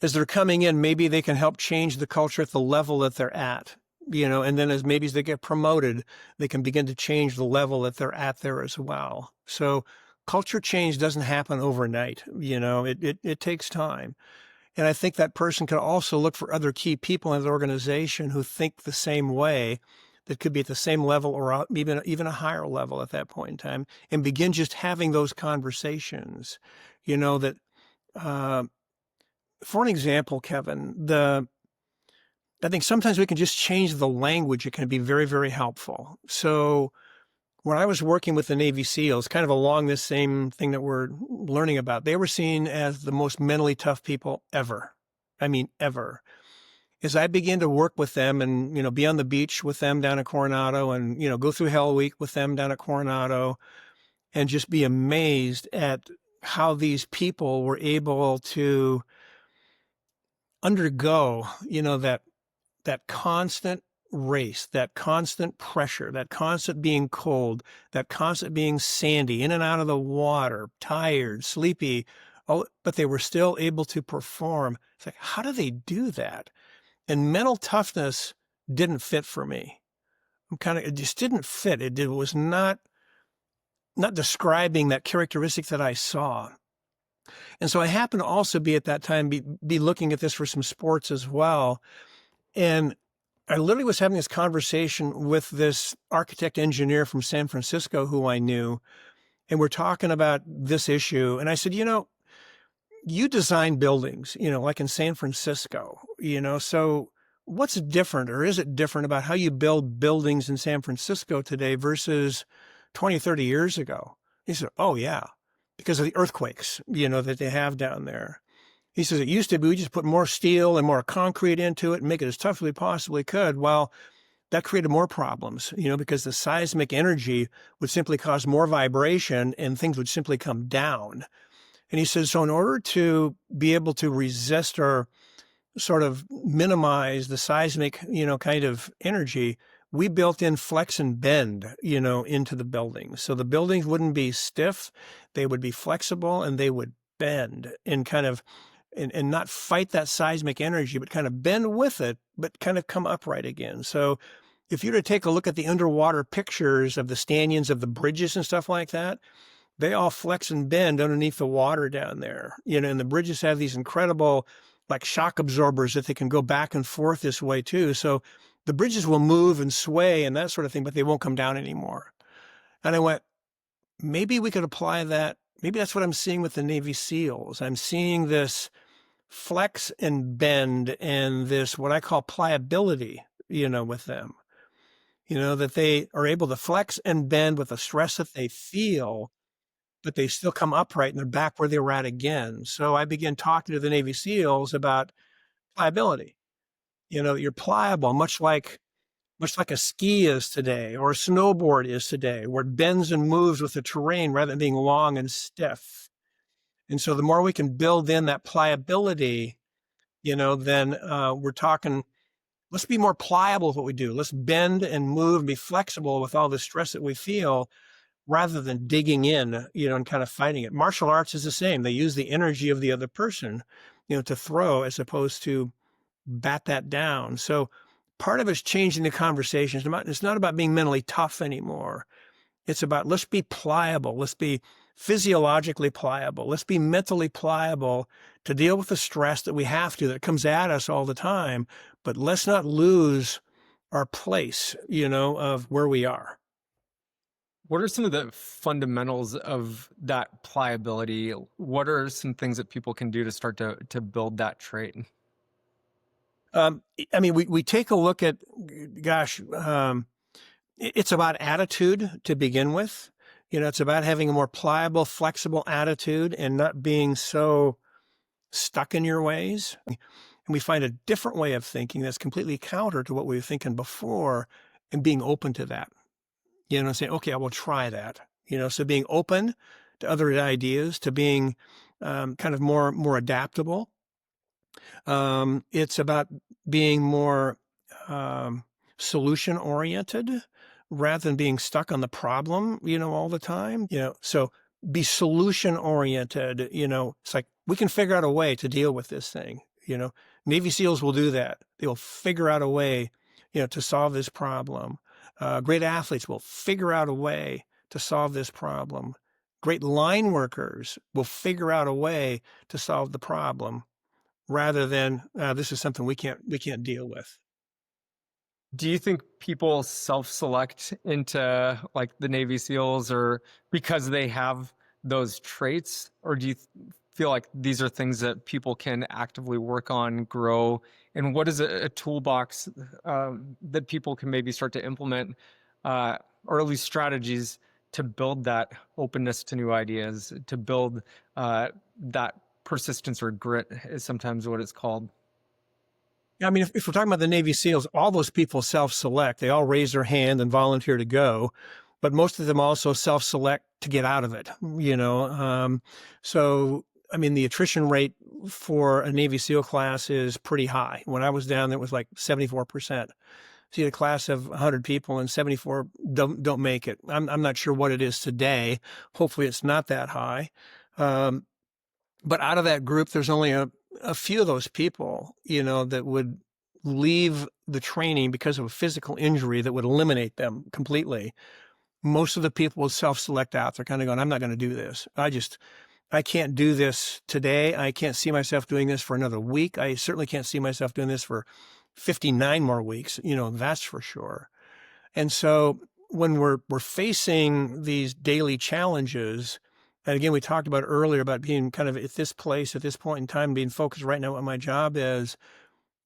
they're coming in, maybe they can help change the culture at the level that they're at, and then as they get promoted, they can begin to change the level that they're at there as well. So culture change doesn't happen overnight. It takes time. And I think that person can also look for other key people in the organization who think the same way, that could be at the same level or even a higher level at that point in time, and begin just having those conversations. That for an example, Kevin, I think sometimes we can just change the language. It can be very, very helpful. So when I was working with the Navy SEALs, kind of along this same thing that we're learning about, they were seen as the most mentally tough people ever. I mean, ever. As I began to work with them and, be on the beach with them down at Coronado and, go through Hell Week with them down at Coronado and just be amazed at how these people were able to undergo, that constant race, that constant pressure, that constant being cold, that constant being sandy, in and out of the water, tired, sleepy, but they were still able to perform. It's like, how do they do that? And mental toughness didn't fit for me. It just didn't fit. It was not describing that characteristic that I saw. And so I happened to also be at that time, be looking at this for some sports as well. And I literally was having this conversation with this architect engineer from San Francisco who I knew, and we're talking about this issue. And I said, you design buildings, like in San Francisco, so what's different, or is it different about how you build buildings in San Francisco today versus 20, 30 years ago? He said, oh yeah, because of the earthquakes, that they have down there. He says, it used to be we just put more steel and more concrete into it and make it as tough as we possibly could. Well, that created more problems, because the seismic energy would simply cause more vibration and things would simply come down. And he says, so in order to be able to resist or sort of minimize the seismic, kind of energy, we built in flex and bend, into the buildings. So the buildings wouldn't be stiff, they would be flexible and they would bend and kind of and not fight that seismic energy, but kind of bend with it, but kind of come upright again. So if you were to take a look at the underwater pictures of the stanchions of the bridges and stuff like that, they all flex and bend underneath the water down there. And the bridges have these incredible like shock absorbers that they can go back and forth this way too. So the bridges will move and sway and that sort of thing, but they won't come down anymore. And I went, maybe we could apply that. Maybe that's what I'm seeing with the Navy SEALs. I'm seeing this flex and bend and this, what I call pliability, with them, that they are able to flex and bend with the stress that they feel, but they still come upright and they're back where they were at again. So I began talking to the Navy SEALs about pliability, that you're pliable, much like a ski is today or a snowboard is today, where it bends and moves with the terrain rather than being long and stiff. And so the more we can build in that pliability, then we're talking, let's be more pliable with what we do. Let's bend and move and be flexible with all the stress that we feel rather than digging in, and kind of fighting it. Martial arts is the same. They use the energy of the other person, to throw as opposed to bat that down. So part of it's changing the conversation. It's not about being mentally tough anymore. It's about, let's be pliable. Let's be physiologically pliable. Let's be mentally pliable to deal with the stress that we have to, that comes at us all the time. But let's not lose our place, of where we are. What are some of the fundamentals of that pliability? What are some things that people can do to start to build that trait? I mean, we take a look at, it's about attitude to begin with. It's about having a more pliable, flexible attitude and not being so stuck in your ways. And we find a different way of thinking that's completely counter to what we were thinking before, and being open to that. Saying, okay, I will try that. So being open to other ideas, to being kind of more adaptable. It's about being more solution oriented rather than being stuck on the problem, all the time. So be solution oriented. It's like, we can figure out a way to deal with this thing. Navy SEALs will do that. They'll figure out a way, to solve this problem. Great athletes will figure out a way to solve this problem. Great line workers will figure out a way to solve the problem, rather than this is something we can't deal with. Do you think people self-select into like the Navy SEALs or because they have those traits, or do you feel like these are things that people can actively work on, grow? And what is a toolbox that people can maybe start to implement, or at least strategies to build that openness to new ideas, to build that persistence or grit is sometimes what it's called? I mean, if we're talking about the Navy SEALs, all those people self-select. They all raise their hand and volunteer to go, but most of them also self-select to get out of it. So I mean, the attrition rate for a Navy SEAL class is pretty high. When I was down, it was like 74%. See, a class of 100 people and 74 don't make it. I'm not sure what it is today. Hopefully, it's not that high. But out of that group, there's only a few of those people, that would leave the training because of a physical injury that would eliminate them completely. Most of the people will self-select out. They're kind of going, I'm not going to do this. I can't do this today. I can't see myself doing this for another week. I certainly can't see myself doing this for 59 more weeks. That's for sure. And so when we're facing these daily challenges, and again, we talked about earlier about being kind of at this place, at this point in time, being focused right now on what my job is.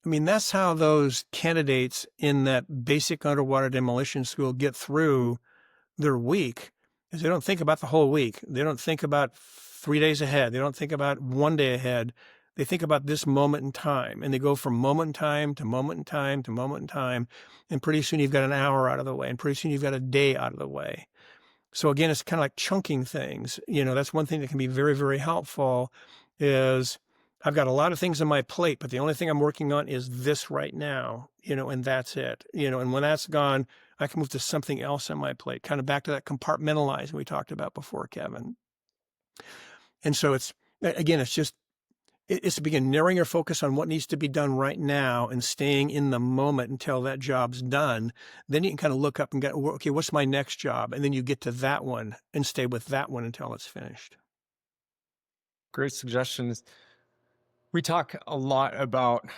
I mean, that's how those candidates in that basic underwater demolition school get through their week, is they don't think about the whole week. They don't think about 3 days ahead. They don't think about 1 day ahead. They think about this moment in time, and they go from moment in time to moment in time to moment in time. And pretty soon you've got an hour out of the way, and pretty soon you've got a day out of the way. So again, it's kind of like chunking things. That's one thing that can be very, very helpful is I've got a lot of things on my plate, but the only thing I'm working on is this right now, and that's it. And when that's gone, I can move to something else on my plate, kind of back to that compartmentalizing we talked about before, Kevin. And so it's to begin narrowing your focus on what needs to be done right now and staying in the moment until that job's done. Then you can kind of look up and go, okay, what's my next job? And then you get to that one and stay with that one until it's finished. Great suggestions. We talk a lot about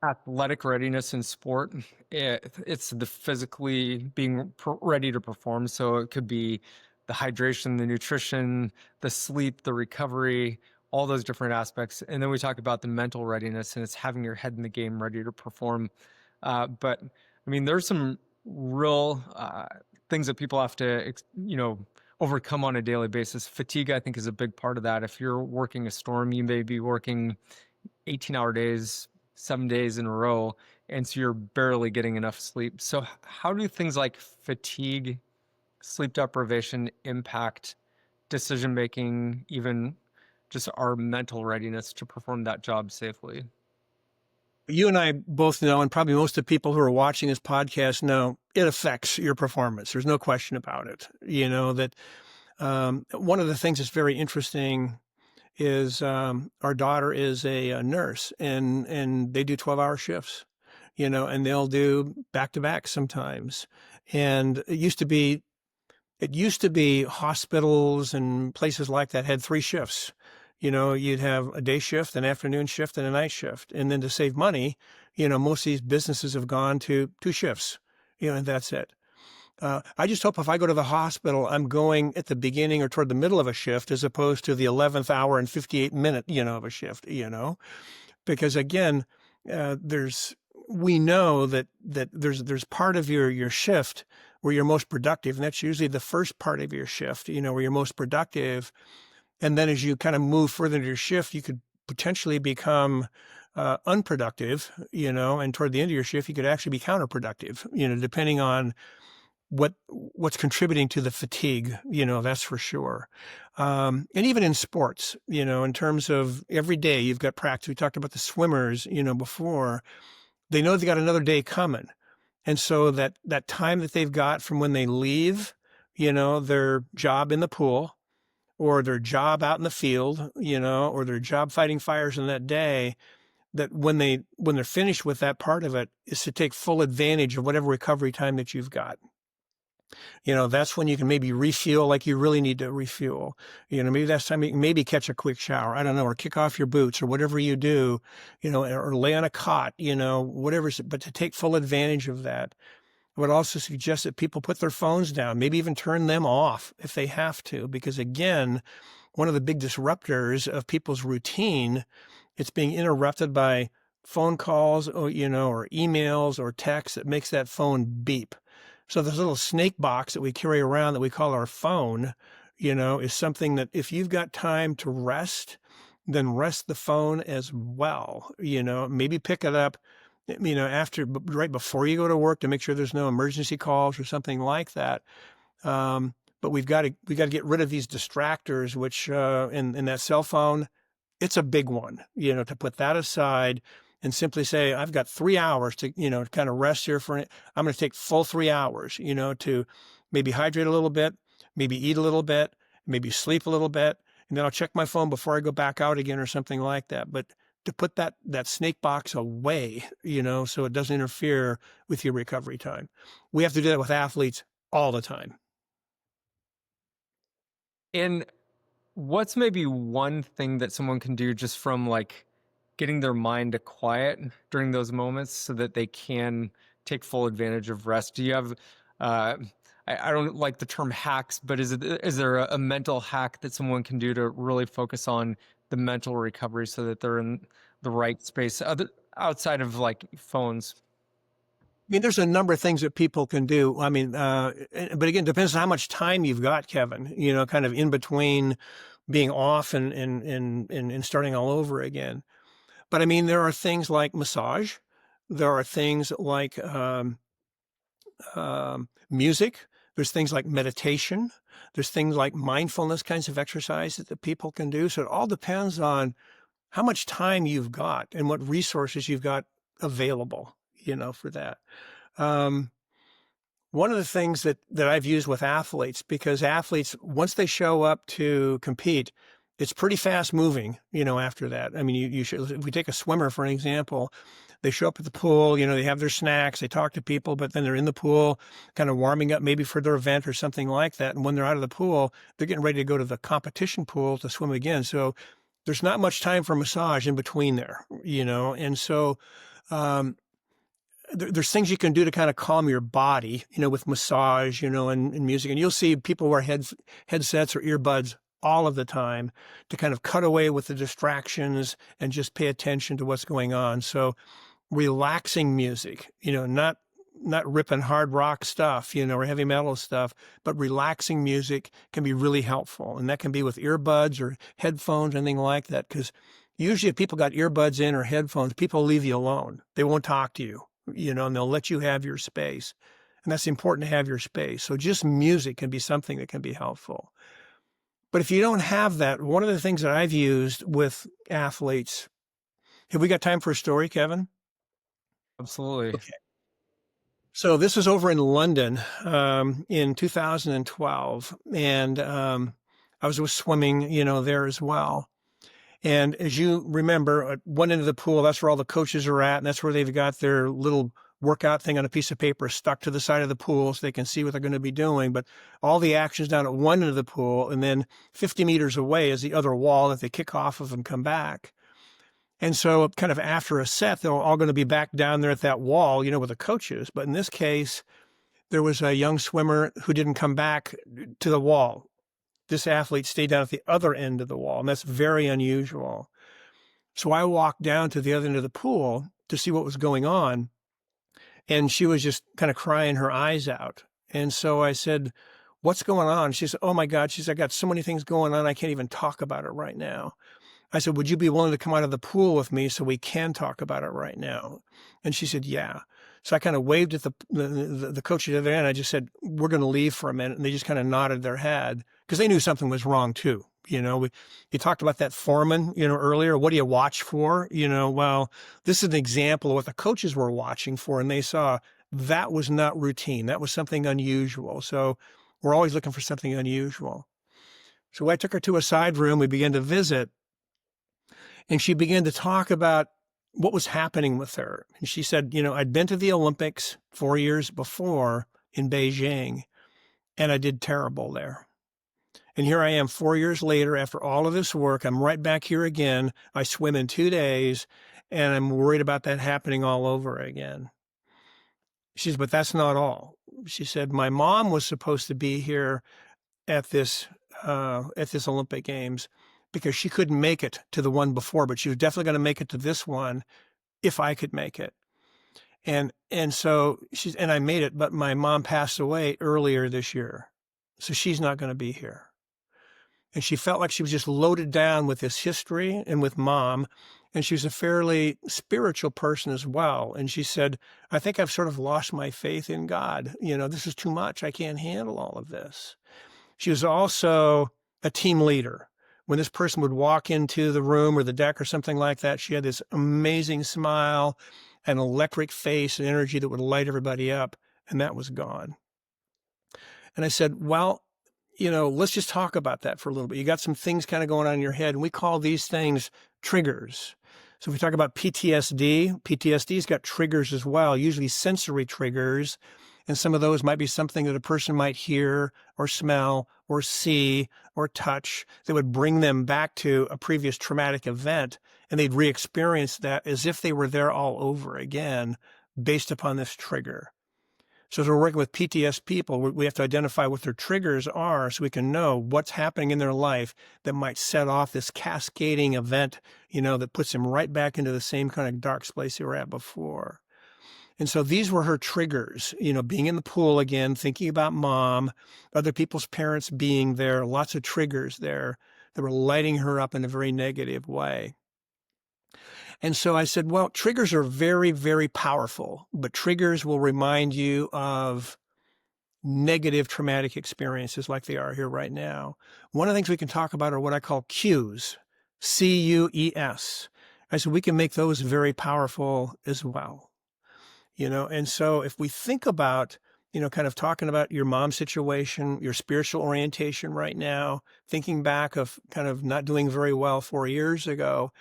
athletic readiness in sport. It's the physically being ready to perform. So it could be the hydration, the nutrition, the sleep, the recovery, all those different aspects. And then we talk about the mental readiness, and it's having your head in the game ready to perform. But I mean, there's some real things that people have to, overcome on a daily basis. Fatigue, I think, is a big part of that. If you're working a storm, you may be working 18-hour days, 7 days in a row, and so you're barely getting enough sleep. So how do things like fatigue, sleep deprivation impact decision-making, even just our mental readiness to perform that job safely? You and I both know, and probably most of the people who are watching this podcast know, it affects your performance. There's no question about it. That one of the things that's very interesting is our daughter is a nurse, and they do 12-hour shifts, and they'll do back-to-back sometimes. And it used to be hospitals and places like that had 3 shifts. You'd have a day shift, an afternoon shift, and a night shift. And then to save money, most of these businesses have gone to 2 shifts, and that's it. I just hope if I go to the hospital, I'm going at the beginning or toward the middle of a shift as opposed to the 11th hour and 58 minute, of a shift, because again, we know that there's part of your shift where you're most productive. And that's usually the first part of your shift, where you're most productive. And then as you kind of move further into your shift, you could potentially become unproductive, and toward the end of your shift, you could actually be counterproductive, depending on what's contributing to the fatigue, that's for sure. And even in sports, in terms of every day you've got practice. We talked about the swimmers, before. They know they got another day coming. And so that time that they've got from when they leave, their job in the pool or their job out in the field, or their job fighting fires in that day, that when they're finished with that part of it is to take full advantage of whatever recovery time that you've got. That's when you can maybe refuel like you really need to refuel. Maybe that's time you can maybe catch a quick shower. I don't know, or kick off your boots or whatever you do, or lay on a cot, whatever. But to take full advantage of that, I would also suggest that people put their phones down, maybe even turn them off if they have to, because again, one of the big disruptors of people's routine, it's being interrupted by phone calls or, or emails or texts that makes that phone beep. So this little snake box that we carry around that we call our phone, is something that if you've got time to rest, then rest the phone as well. Maybe pick it up, right before you go to work to make sure there's no emergency calls or something like that. But we've got to get rid of these distractors, which in that cell phone, it's a big one, to put that aside and simply say, I've got 3 hours to, kind of rest here I'm going to take full 3 hours, to maybe hydrate a little bit, maybe eat a little bit, maybe sleep a little bit, and then I'll check my phone before I go back out again or something like that. But to put that snake box away, so it doesn't interfere with your recovery time. We have to do that with athletes all the time. And what's maybe one thing that someone can do just from like getting their mind to quiet during those moments so that they can take full advantage of rest? Do you have, I don't like the term hacks, but is there a mental hack that someone can do to really focus on the mental recovery so that they're in the right space outside of like phones? I mean, there's a number of things that people can do. I mean, but again, it depends on how much time you've got, Kevin, kind of in between being off and starting all over again. But I mean, there are things like massage. There are things like music. There's things like meditation. There's things like mindfulness kinds of exercise that the people can do. So it all depends on how much time you've got and what resources you've got available, for that. One of the things that I've used with athletes, because athletes, once they show up to compete, it's pretty fast moving, after that. I mean, you should, if we take a swimmer, for an example, they show up at the pool, they have their snacks, they talk to people, but then they're in the pool kind of warming up maybe for their event or something like that. And when they're out of the pool, they're getting ready to go to the competition pool to swim again. So there's not much time for massage in between there, and so there's things you can do to kind of calm your body, with massage, and music. And you'll see people wear headsets or earbuds all of the time to kind of cut away with the distractions and just pay attention to what's going on. So relaxing music, not ripping hard rock stuff, or heavy metal stuff, but relaxing music can be really helpful. And that can be with earbuds or headphones, anything like that. Because usually if people got earbuds in or headphones, people leave you alone. They won't talk to you, and they'll let you have your space. And that's important to have your space. So just music can be something that can be helpful. But if you don't have that, one of the things that I've used with athletes, have we got time for a story, Kevin? Absolutely. Okay. So this was over in London in 2012, and I was swimming, there as well. And as you remember, at one end of the pool, that's where all the coaches are at, and that's where they've got their little workout thing on a piece of paper stuck to the side of the pool so they can see what they're going to be doing. But all the action's down at one end of the pool, and then 50 meters away is the other wall that they kick off of and come back. And so kind of after a set, they're all going to be back down there at that wall, with the coaches. But in this case, there was a young swimmer who didn't come back to the wall. This athlete stayed down at the other end of the wall, and that's very unusual. So I walked down to the other end of the pool to see what was going on. And she was just kind of crying her eyes out. And so I said, what's going on? She said, oh my God. She said, I got so many things going on. I can't even talk about it right now. I said, would you be willing to come out of the pool with me so we can talk about it right now? And she said, yeah. So I kind of waved at the coach at the other end. I just said, we're going to leave for a minute. And they just kind of nodded their head because they knew something was wrong too. You know, you talked about that foreman, you know, earlier. What do you watch for? You know, well, this is an example of what the coaches were watching for. And they saw that was not routine. That was something unusual. So we're always looking for something unusual. So I took her to a side room. We began to visit. And she began to talk about what was happening with her. And she said, you know, I'd been to the Olympics 4 years before in Beijing, and I did terrible there. And here I am 4 years later, after all of this work, I'm right back here again. I swim in 2 days, and I'm worried about that happening all over again. She said, but that's not all. She said, my mom was supposed to be here at this Olympic Games because she couldn't make it to the one before, but she was definitely going to make it to this one if I could make it. And so and I made it, but my mom passed away earlier this year. So she's not going to be here. And she felt like she was just loaded down with this history and with mom. And she was a fairly spiritual person as well. And she said, I think I've sort of lost my faith in God. You know, this is too much. I can't handle all of this. She was also a team leader. When this person would walk into the room or the deck or something like that, she had this amazing smile, an electric face and energy that would light everybody up. And that was gone. And I said, well, you know, let's just talk about that for a little bit. You got some things kind of going on in your head, and we call these things triggers. So if we talk about PTSD's got triggers as well, usually sensory triggers. And some of those might be something that a person might hear or smell or see or touch that would bring them back to a previous traumatic event. And they'd re-experience that as if they were there all over again based upon this trigger. So as we're working with PTSD people, we have to identify what their triggers are so we can know what's happening in their life that might set off this cascading event, you know, that puts them right back into the same kind of dark place they were at before. And so these were her triggers, you know, being in the pool again, thinking about mom, other people's parents being there, lots of triggers there that were lighting her up in a very negative way. And so I said, well, triggers are very, very powerful, but triggers will remind you of negative traumatic experiences like they are here right now. One of the things we can talk about are what I call cues, C-U-E-S. I said, we can make those very powerful as well. You know, and so if we think about, you know, kind of talking about your mom's situation, your spiritual orientation right now, thinking back of kind of not doing very well 4 years ago,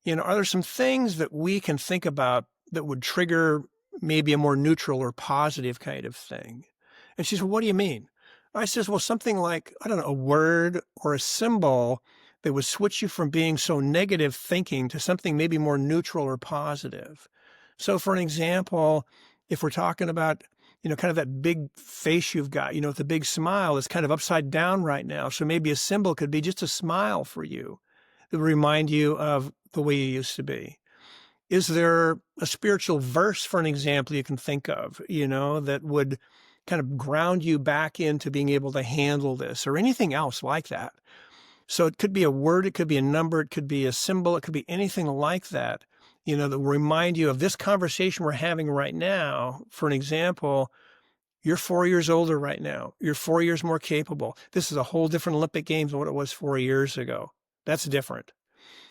you know, are there some things that we can think about that would trigger maybe a more neutral or positive kind of thing? And she said, what do you mean? I says, well, something like, I don't know, a word or a symbol that would switch you from being so negative thinking to something maybe more neutral or positive. So for an example, if we're talking about, you know, kind of that big face you've got, you know, with the big smile is kind of upside down right now. So maybe a symbol could be just a smile for you that would remind you of the way you used to be. Is there a spiritual verse, for an example, you can think of, you know, that would kind of ground you back into being able to handle this or anything else like that? So it could be a word, it could be a number, it could be a symbol, it could be anything like that, you know, that will remind you of this conversation we're having right now. For an example, you're 4 years older right now. You're 4 years more capable. This is a whole different Olympic Games than what it was 4 years ago. That's different.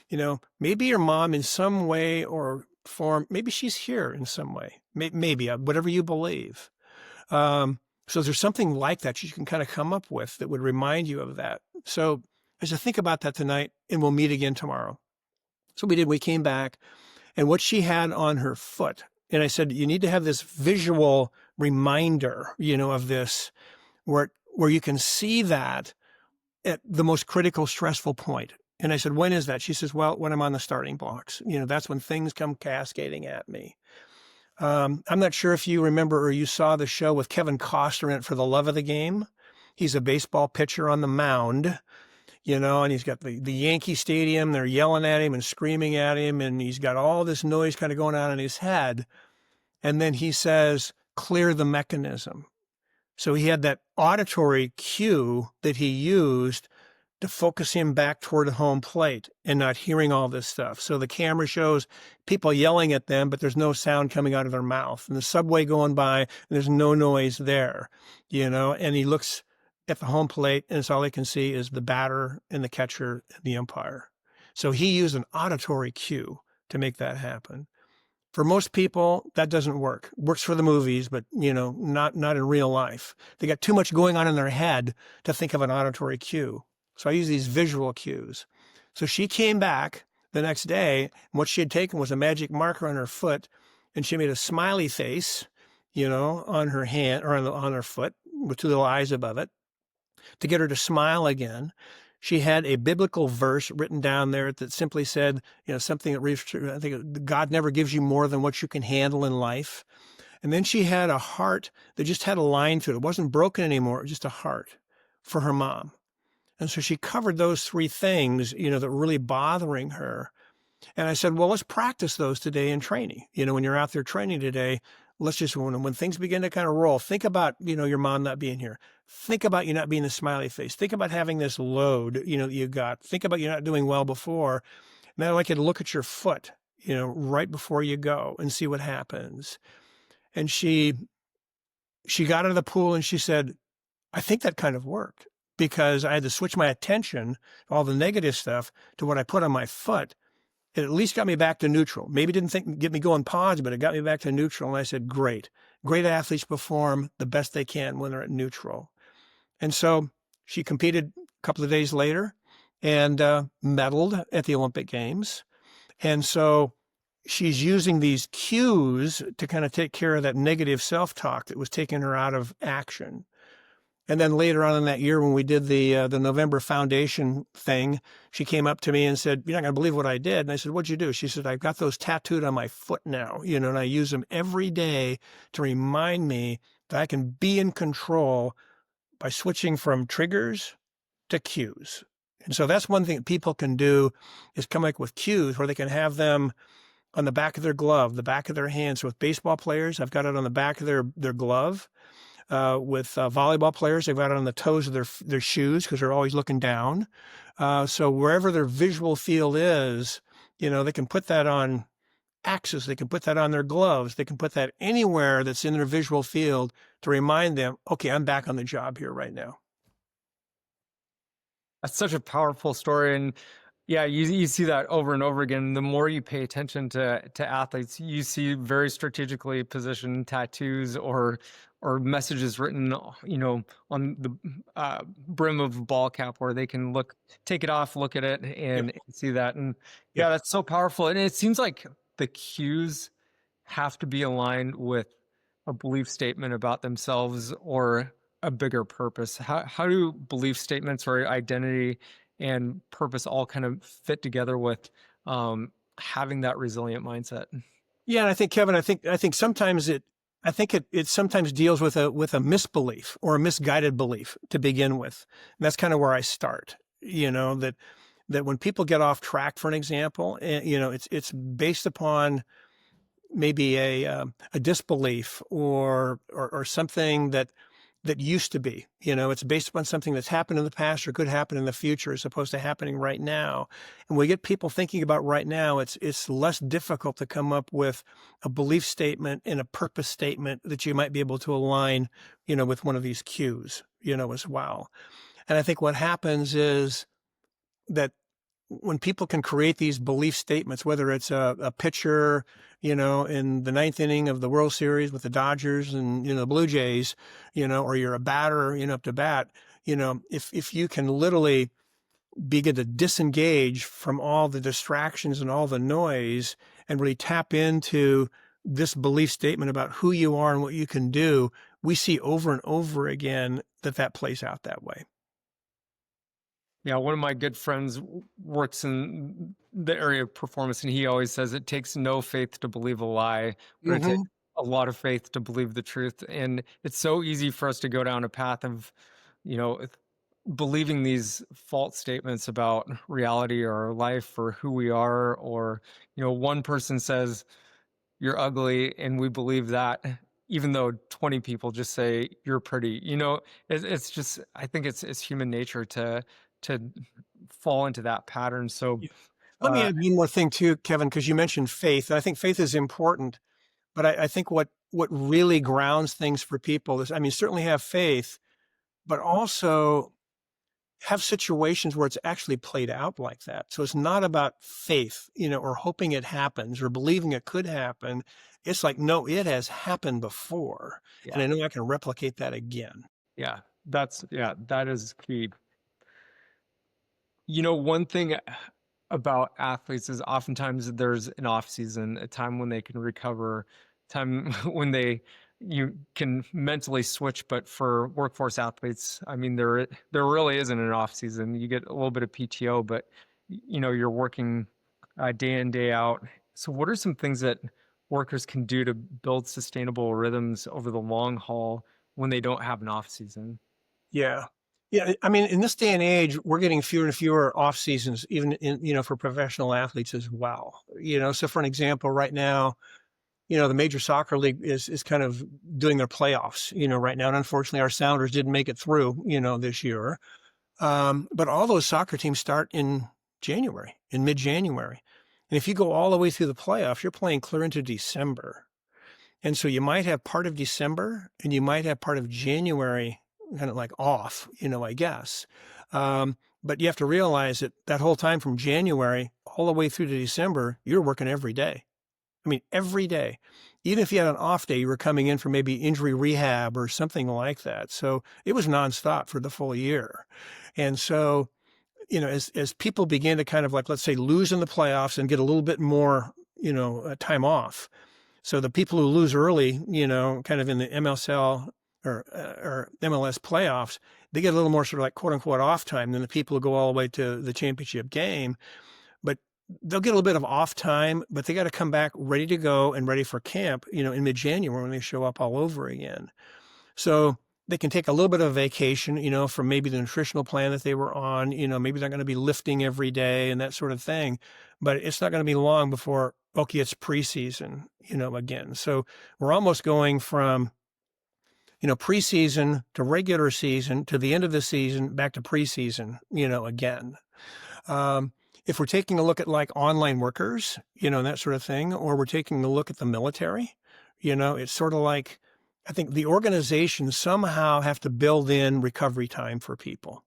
You know, maybe your mom in some way or form, maybe she's here in some way, maybe whatever you believe. So there's something like that you can kind of come up with that would remind you of that. So as I think about that tonight, and we'll meet again tomorrow. So we came back, and what she had on her foot, and I said, you need to have this visual reminder, you know, of this, where you can see that at the most critical, stressful point. And I said, when is that? She says, well, when I'm on the starting blocks, you know, that's when things come cascading at me. I'm not sure if you remember or you saw the show with Kevin Costner in it, For the Love of the Game. He's a baseball pitcher on the mound, you know, and he's got the Yankee Stadium. They're yelling at him and screaming at him. And he's got all this noise kind of going on in his head. And then he says, clear the mechanism. So he had that auditory cue that he used to focus him back toward the home plate and not hearing all this stuff. So the camera shows people yelling at them, but there's no sound coming out of their mouth. And the subway going by, and there's no noise there, and he looks at the home plate, and it's all he can see is the batter and the catcher and the umpire. So he used an auditory cue to make that happen. For most people, that doesn't work. Works for the movies, but not in real life. They got too much going on in their head to think of an auditory cue. So I use these visual cues. So she came back the next day, and what she had taken was a magic marker on her foot, and she made a smiley face, on her hand or on her foot with two little eyes above it to get her to smile again. She had a biblical verse written down there that simply said, something that I think God never gives you more than what you can handle in life. And then she had a heart that just had a line through it. It wasn't broken anymore. It was just a heart for her mom. And so she covered those three things, that were really bothering her. And I said, well, let's practice those today in training. When you're out there training today, let's just, when things begin to kind of roll, think about, your mom not being here. Think about you not being a smiley face. Think about having this load, that you got. Think about you not doing well before. And then I'd like you to look at your foot, right before you go and see what happens. And she got out of the pool and she said, I think that kind of worked, because I had to switch my attention, all the negative stuff, to what I put on my foot. It at least got me back to neutral. Maybe didn't get me going pause, but it got me back to neutral. And I said, great. Great athletes perform the best they can when they're at neutral. And so she competed a couple of days later and medaled at the Olympic Games. And so she's using these cues to kind of take care of that negative self-talk that was taking her out of action. And then later on in that year, when we did the November Foundation thing, she came up to me and said, you're not going to believe what I did. And I said, what'd you do? She said, I've got those tattooed on my foot now, and I use them every day to remind me that I can be in control by switching from triggers to cues. And so that's one thing that people can do, is come up with cues where they can have them on the back of their glove, the back of their hand. So with baseball players, I've got it on the back of their glove. With volleyball players, they've got it on the toes of their shoes because they're always looking down. So wherever their visual field is, they can put that on axes. They can put that on their gloves. They can put that anywhere that's in their visual field to remind them, okay, I'm back on the job here right now. That's such a powerful story. And yeah, you see that over and over again. The more you pay attention to athletes, you see very strategically positioned tattoos or messages written, on the brim of a ball cap, where they can take it off, look at it, and see that. And yeah, that's so powerful. And it seems like the cues have to be aligned with a belief statement about themselves or a bigger purpose. How do belief statements or identity and purpose all kind of fit together with having that resilient mindset? Yeah, and I think, Kevin, I think sometimes it sometimes deals with a misbelief or a misguided belief to begin with. And that's kind of where I start. That when people get off track, for an example, it's based upon maybe a disbelief or something that used to be, it's based upon something that's happened in the past or could happen in the future as opposed to happening right now. And we get people thinking about right now, it's less difficult to come up with a belief statement and a purpose statement that you might be able to align, with one of these cues, as well. And I think what happens is that when people can create these belief statements, whether it's a pitcher, in the ninth inning of the World Series with the Dodgers and, the Blue Jays, or you're a batter, up to bat, if you can literally begin to disengage from all the distractions and all the noise and really tap into this belief statement about who you are and what you can do, we see over and over again that plays out that way. Yeah, one of my good friends works in the area of performance, and he always says it takes no faith to believe a lie, but it takes a lot of faith to believe the truth. And it's so easy for us to go down a path of, believing these false statements about reality or our life or who we are. Or, one person says, you're ugly, and we believe that. even though 20 people just say you're pretty, it's just, I think it's human nature to fall into that pattern. So, Yeah. Let me add one more thing too, Kevin, because you mentioned faith. And I think faith is important, but I think what really grounds things for people is, I mean, certainly have faith, but also have situations where it's actually played out like that. So it's not about faith, or hoping it happens or believing it could happen. It's like, no, it has happened before. And yeah, I know I can replicate that again. yeah, that is key. One thing about athletes is oftentimes there's an off season, a time when they can recover, time when you can mentally switch. But for workforce athletes, I mean, there really isn't an off season. You get a little bit of PTO, but you're working day in, day out. So what are some things that workers can do to build sustainable rhythms over the long haul when they don't have an off season? Yeah. Yeah. I mean, in this day and age, we're getting fewer and fewer off seasons, even for professional athletes as well. So for an example, right now, the major soccer league is kind of doing their playoffs, right now. And unfortunately, our Sounders didn't make it through, this year. But all those soccer teams start in mid-January. And if you go all the way through the playoffs, you're playing clear into December. And so you might have part of December and you might have part of January kind of like off, I guess. But you have to realize that whole time from January all the way through to December, you're working every day. I mean, every day. Even if you had an off day, you were coming in for maybe injury rehab or something like that. So it was nonstop for the full year. And so, as people begin to kind of like, let's say, lose in the playoffs and get a little bit more, time off. So the people who lose early, kind of in the MLSL or MLS playoffs, they get a little more sort of like quote unquote off time than the people who go all the way to the championship game. But they'll get a little bit of off time, but they got to come back ready to go and ready for camp, in mid-January when they show up all over again. So they can take a little bit of vacation, from maybe the nutritional plan that they were on, maybe they're going to be lifting every day and that sort of thing, but it's not going to be long before, okay, it's preseason, again. So we're almost going from, preseason to regular season to the end of the season, back to preseason, again. If we're taking a look at like online workers, and that sort of thing, or we're taking a look at the military, it's sort of like, I think the organizations somehow have to build in recovery time for people,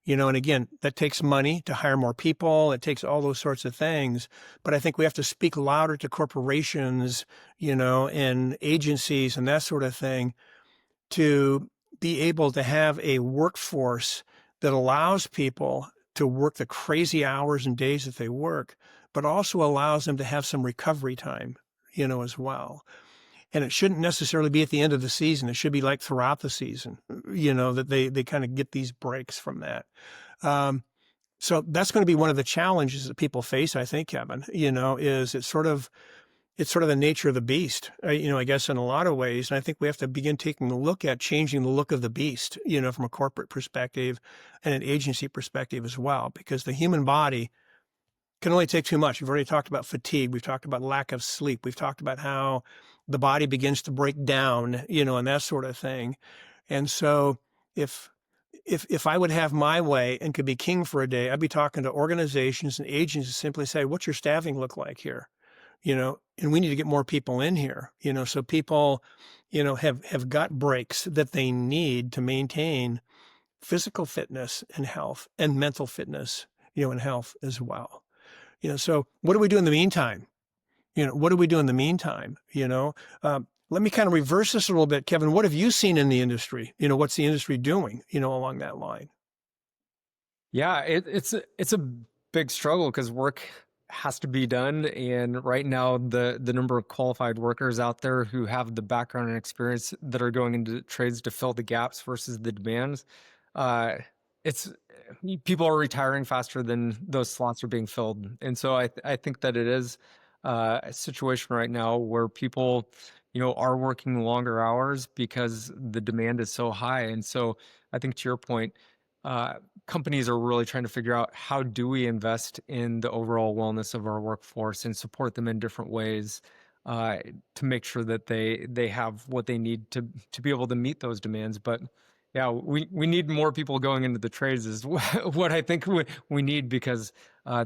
and again, that takes money to hire more people. It takes all those sorts of things. But I think we have to speak louder to corporations, and agencies and that sort of thing to be able to have a workforce that allows people to work the crazy hours and days that they work, but also allows them to have some recovery time, as well. And it shouldn't necessarily be at the end of the season. It should be like throughout the season, that they kind of get these breaks from that. So that's going to be one of the challenges that people face, I think, Kevin, is it's sort of the nature of the beast, I guess in a lot of ways. And I think we have to begin taking a look at changing the look of the beast, from a corporate perspective and an agency perspective as well, because the human body can only take too much. We've already talked about fatigue. We've talked about lack of sleep. We've talked about how the body begins to break down, and that sort of thing. And so if I would have my way and could be king for a day, I'd be talking to organizations and agents to simply say, what's your staffing look like here? And we need to get more people in here, so people, have got breaks that they need to maintain physical fitness and health and mental fitness, and health as well. So what do we do in the meantime? What do we do in the meantime? Let me kind of reverse this a little bit, Kevin. What have you seen in the industry? What's the industry doing, along that line? Yeah, it's a big struggle because work has to be done. And right now, the number of qualified workers out there who have the background and experience that are going into trades to fill the gaps versus the demands, it's people are retiring faster than those slots are being filled. And so I think that it is a situation right now where people, are working longer hours because the demand is so high. And so I think to your point, companies are really trying to figure out how do we invest in the overall wellness of our workforce and support them in different ways. uh, to make sure that they have what they need to be able to meet those demands. But yeah, we need more people going into the trades is what I think we need, because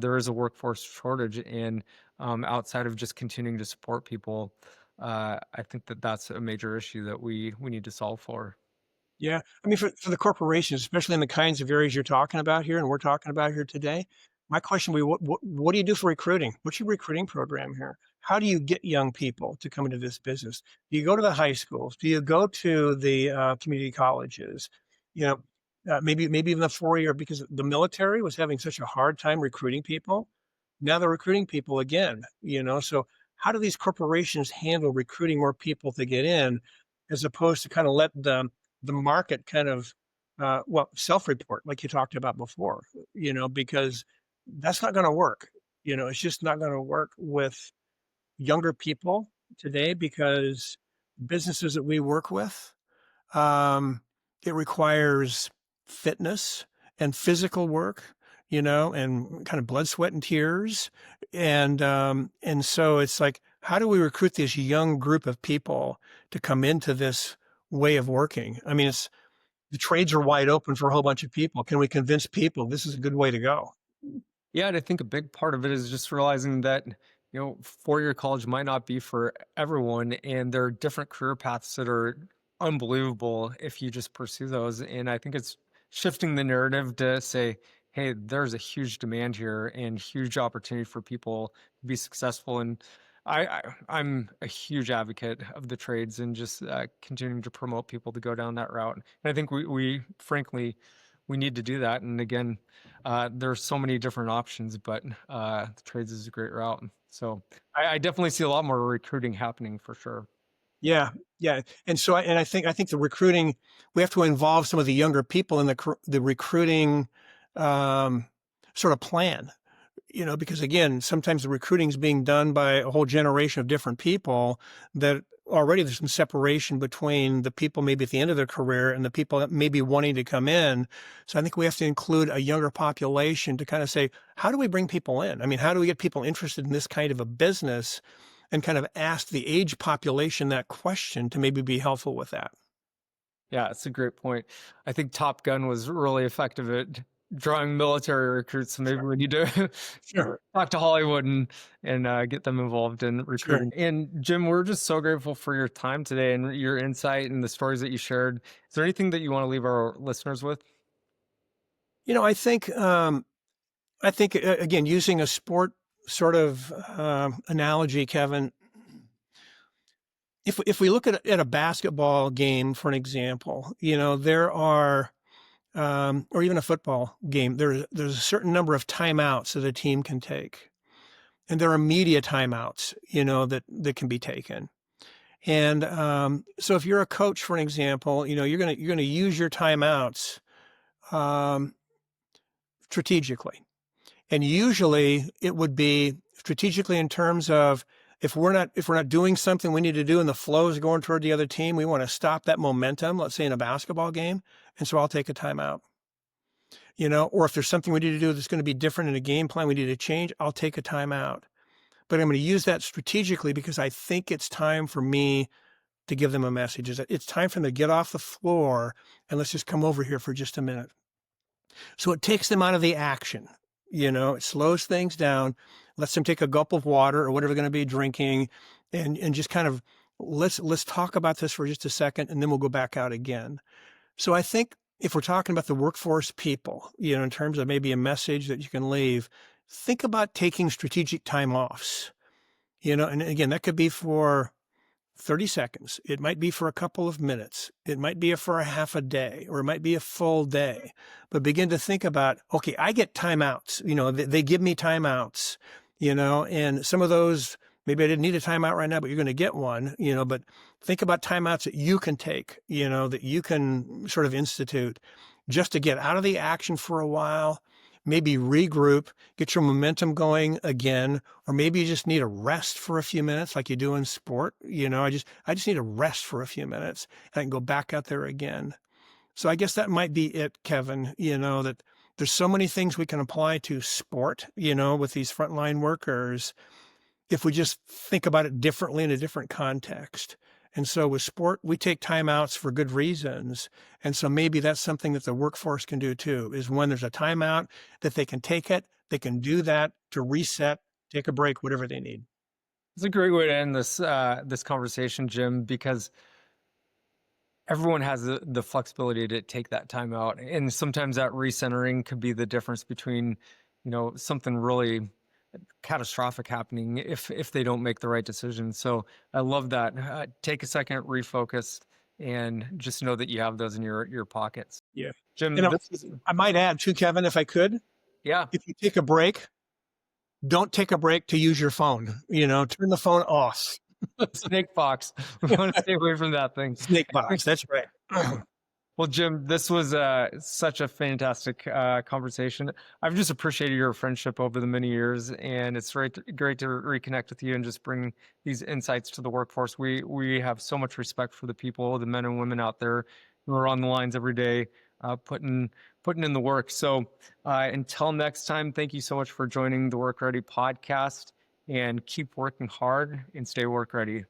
there is a workforce shortage, and outside of just continuing to support people, I think that that's a major issue that we need to solve for. Yeah. I mean, for the corporations, especially in the kinds of areas you're talking about here and we're talking about here today, my question would be, what do you do for recruiting? What's your recruiting program here? How do you get young people to come into this business? Do you go to the high schools? Do you go to the community colleges? You know, maybe even the 4-year, because the military was having such a hard time recruiting people. Now they're recruiting people again, so how do these corporations handle recruiting more people to get in, as opposed to kind of let the market kind of self-report like you talked about before, because that's not going to work. It's just not going to work with younger people today, because businesses that we work with, it requires fitness and physical work, and kind of blood, sweat, and tears. And so it's like, how do we recruit this young group of people to come into this way of working? I mean, the trades are wide open for a whole bunch of people. Can we convince people this is a good way to go? Yeah, and I think a big part of it is just realizing that, 4-year college might not be for everyone, and there are different career paths that are unbelievable if you just pursue those. And I think it's shifting the narrative to say, hey, there's a huge demand here and huge opportunity for people to be successful. And I'm a huge advocate of the trades, and just continuing to promote people to go down that route. And I think we frankly, we need to do that. And again, there's so many different options, but the trades is a great route. So I definitely see a lot more recruiting happening for sure. Yeah, yeah. And so, I think the recruiting, we have to involve some of the younger people in the recruiting sort of plan, because again, sometimes the recruiting is being done by a whole generation of different people, that already there's some separation between the people maybe at the end of their career and the people that may be wanting to come in. So I think we have to include a younger population to kind of say, how do we bring people in? I mean, how do we get people interested in this kind of a business, and kind of ask the age population that question to maybe be helpful with that. Yeah, it's a great point. I think Top Gun was really effective at drawing military recruits. So maybe we need to Sure. talk to Hollywood and get them involved in Sure. recruiting. And Jim, we're just so grateful for your time today and your insight and the stories that you shared. Is there anything that you want to leave our listeners with? I think again, using a sport sort of analogy, Kevin, if we look at a basketball game, for an example, there are, or even a football game, there's a certain number of timeouts that a team can take, and there are media timeouts, that can be taken. And so if you're a coach, for an example, you're gonna use your timeouts strategically. And usually it would be strategically in terms of, if we're not doing something we need to do and the flow is going toward the other team, we want to stop that momentum, let's say in a basketball game. And so I'll take a timeout. Or if there's something we need to do that's going to be different in a game plan, we need to change, I'll take a timeout. But I'm going to use that strategically, because I think it's time for me to give them a message. It's time for them to get off the floor and let's just come over here for just a minute. So it takes them out of the action. It slows things down, lets them take a gulp of water or whatever they're going to be drinking, and just kind of let's talk about this for just a second, and then we'll go back out again. So I think if we're talking about the workforce people, in terms of maybe a message that you can leave, think about taking strategic time offs. And again, that could be for 30 seconds. It might be for a couple of minutes. It might be for a half a day, or it might be a full day. But begin to think about, okay, I get timeouts. They give me timeouts, and some of those, maybe I didn't need a timeout right now, but you're going to get one, but think about timeouts that you can take, that you can sort of institute just to get out of the action for a while, maybe regroup, get your momentum going again, or maybe you just need a rest for a few minutes like you do in sport. I just need a rest for a few minutes, and I can go back out there again. So I guess that might be it, Kevin, that there's so many things we can apply to sport, with these frontline workers. if we just think about it differently in a different context. And so with sport, we take timeouts for good reasons. And so maybe that's something that the workforce can do too, is when there's a timeout that they can take it, they can do that to reset, take a break, whatever they need. It's a great way to end this conversation, Jim, because everyone has the flexibility to take that time out. And sometimes that recentering could be the difference between, something really catastrophic happening if they don't make the right decision. So I love that. Take a second, refocus, and just know that you have those in your pockets. Yeah. Jim, I might add too, Kevin, if I could, yeah, if you take a break, don't take a break to use your phone. Turn the phone off. snake box. We want to stay away from that thing. Snake box. That's right. Well, Jim, this was such a fantastic conversation. I've just appreciated your friendship over the many years, and it's great to reconnect with you and just bring these insights to the workforce. We have so much respect for the people, the men and women out there who are on the lines every day, putting in the work. So until next time, thank you so much for joining the WorkReady podcast, and keep working hard and stay work ready.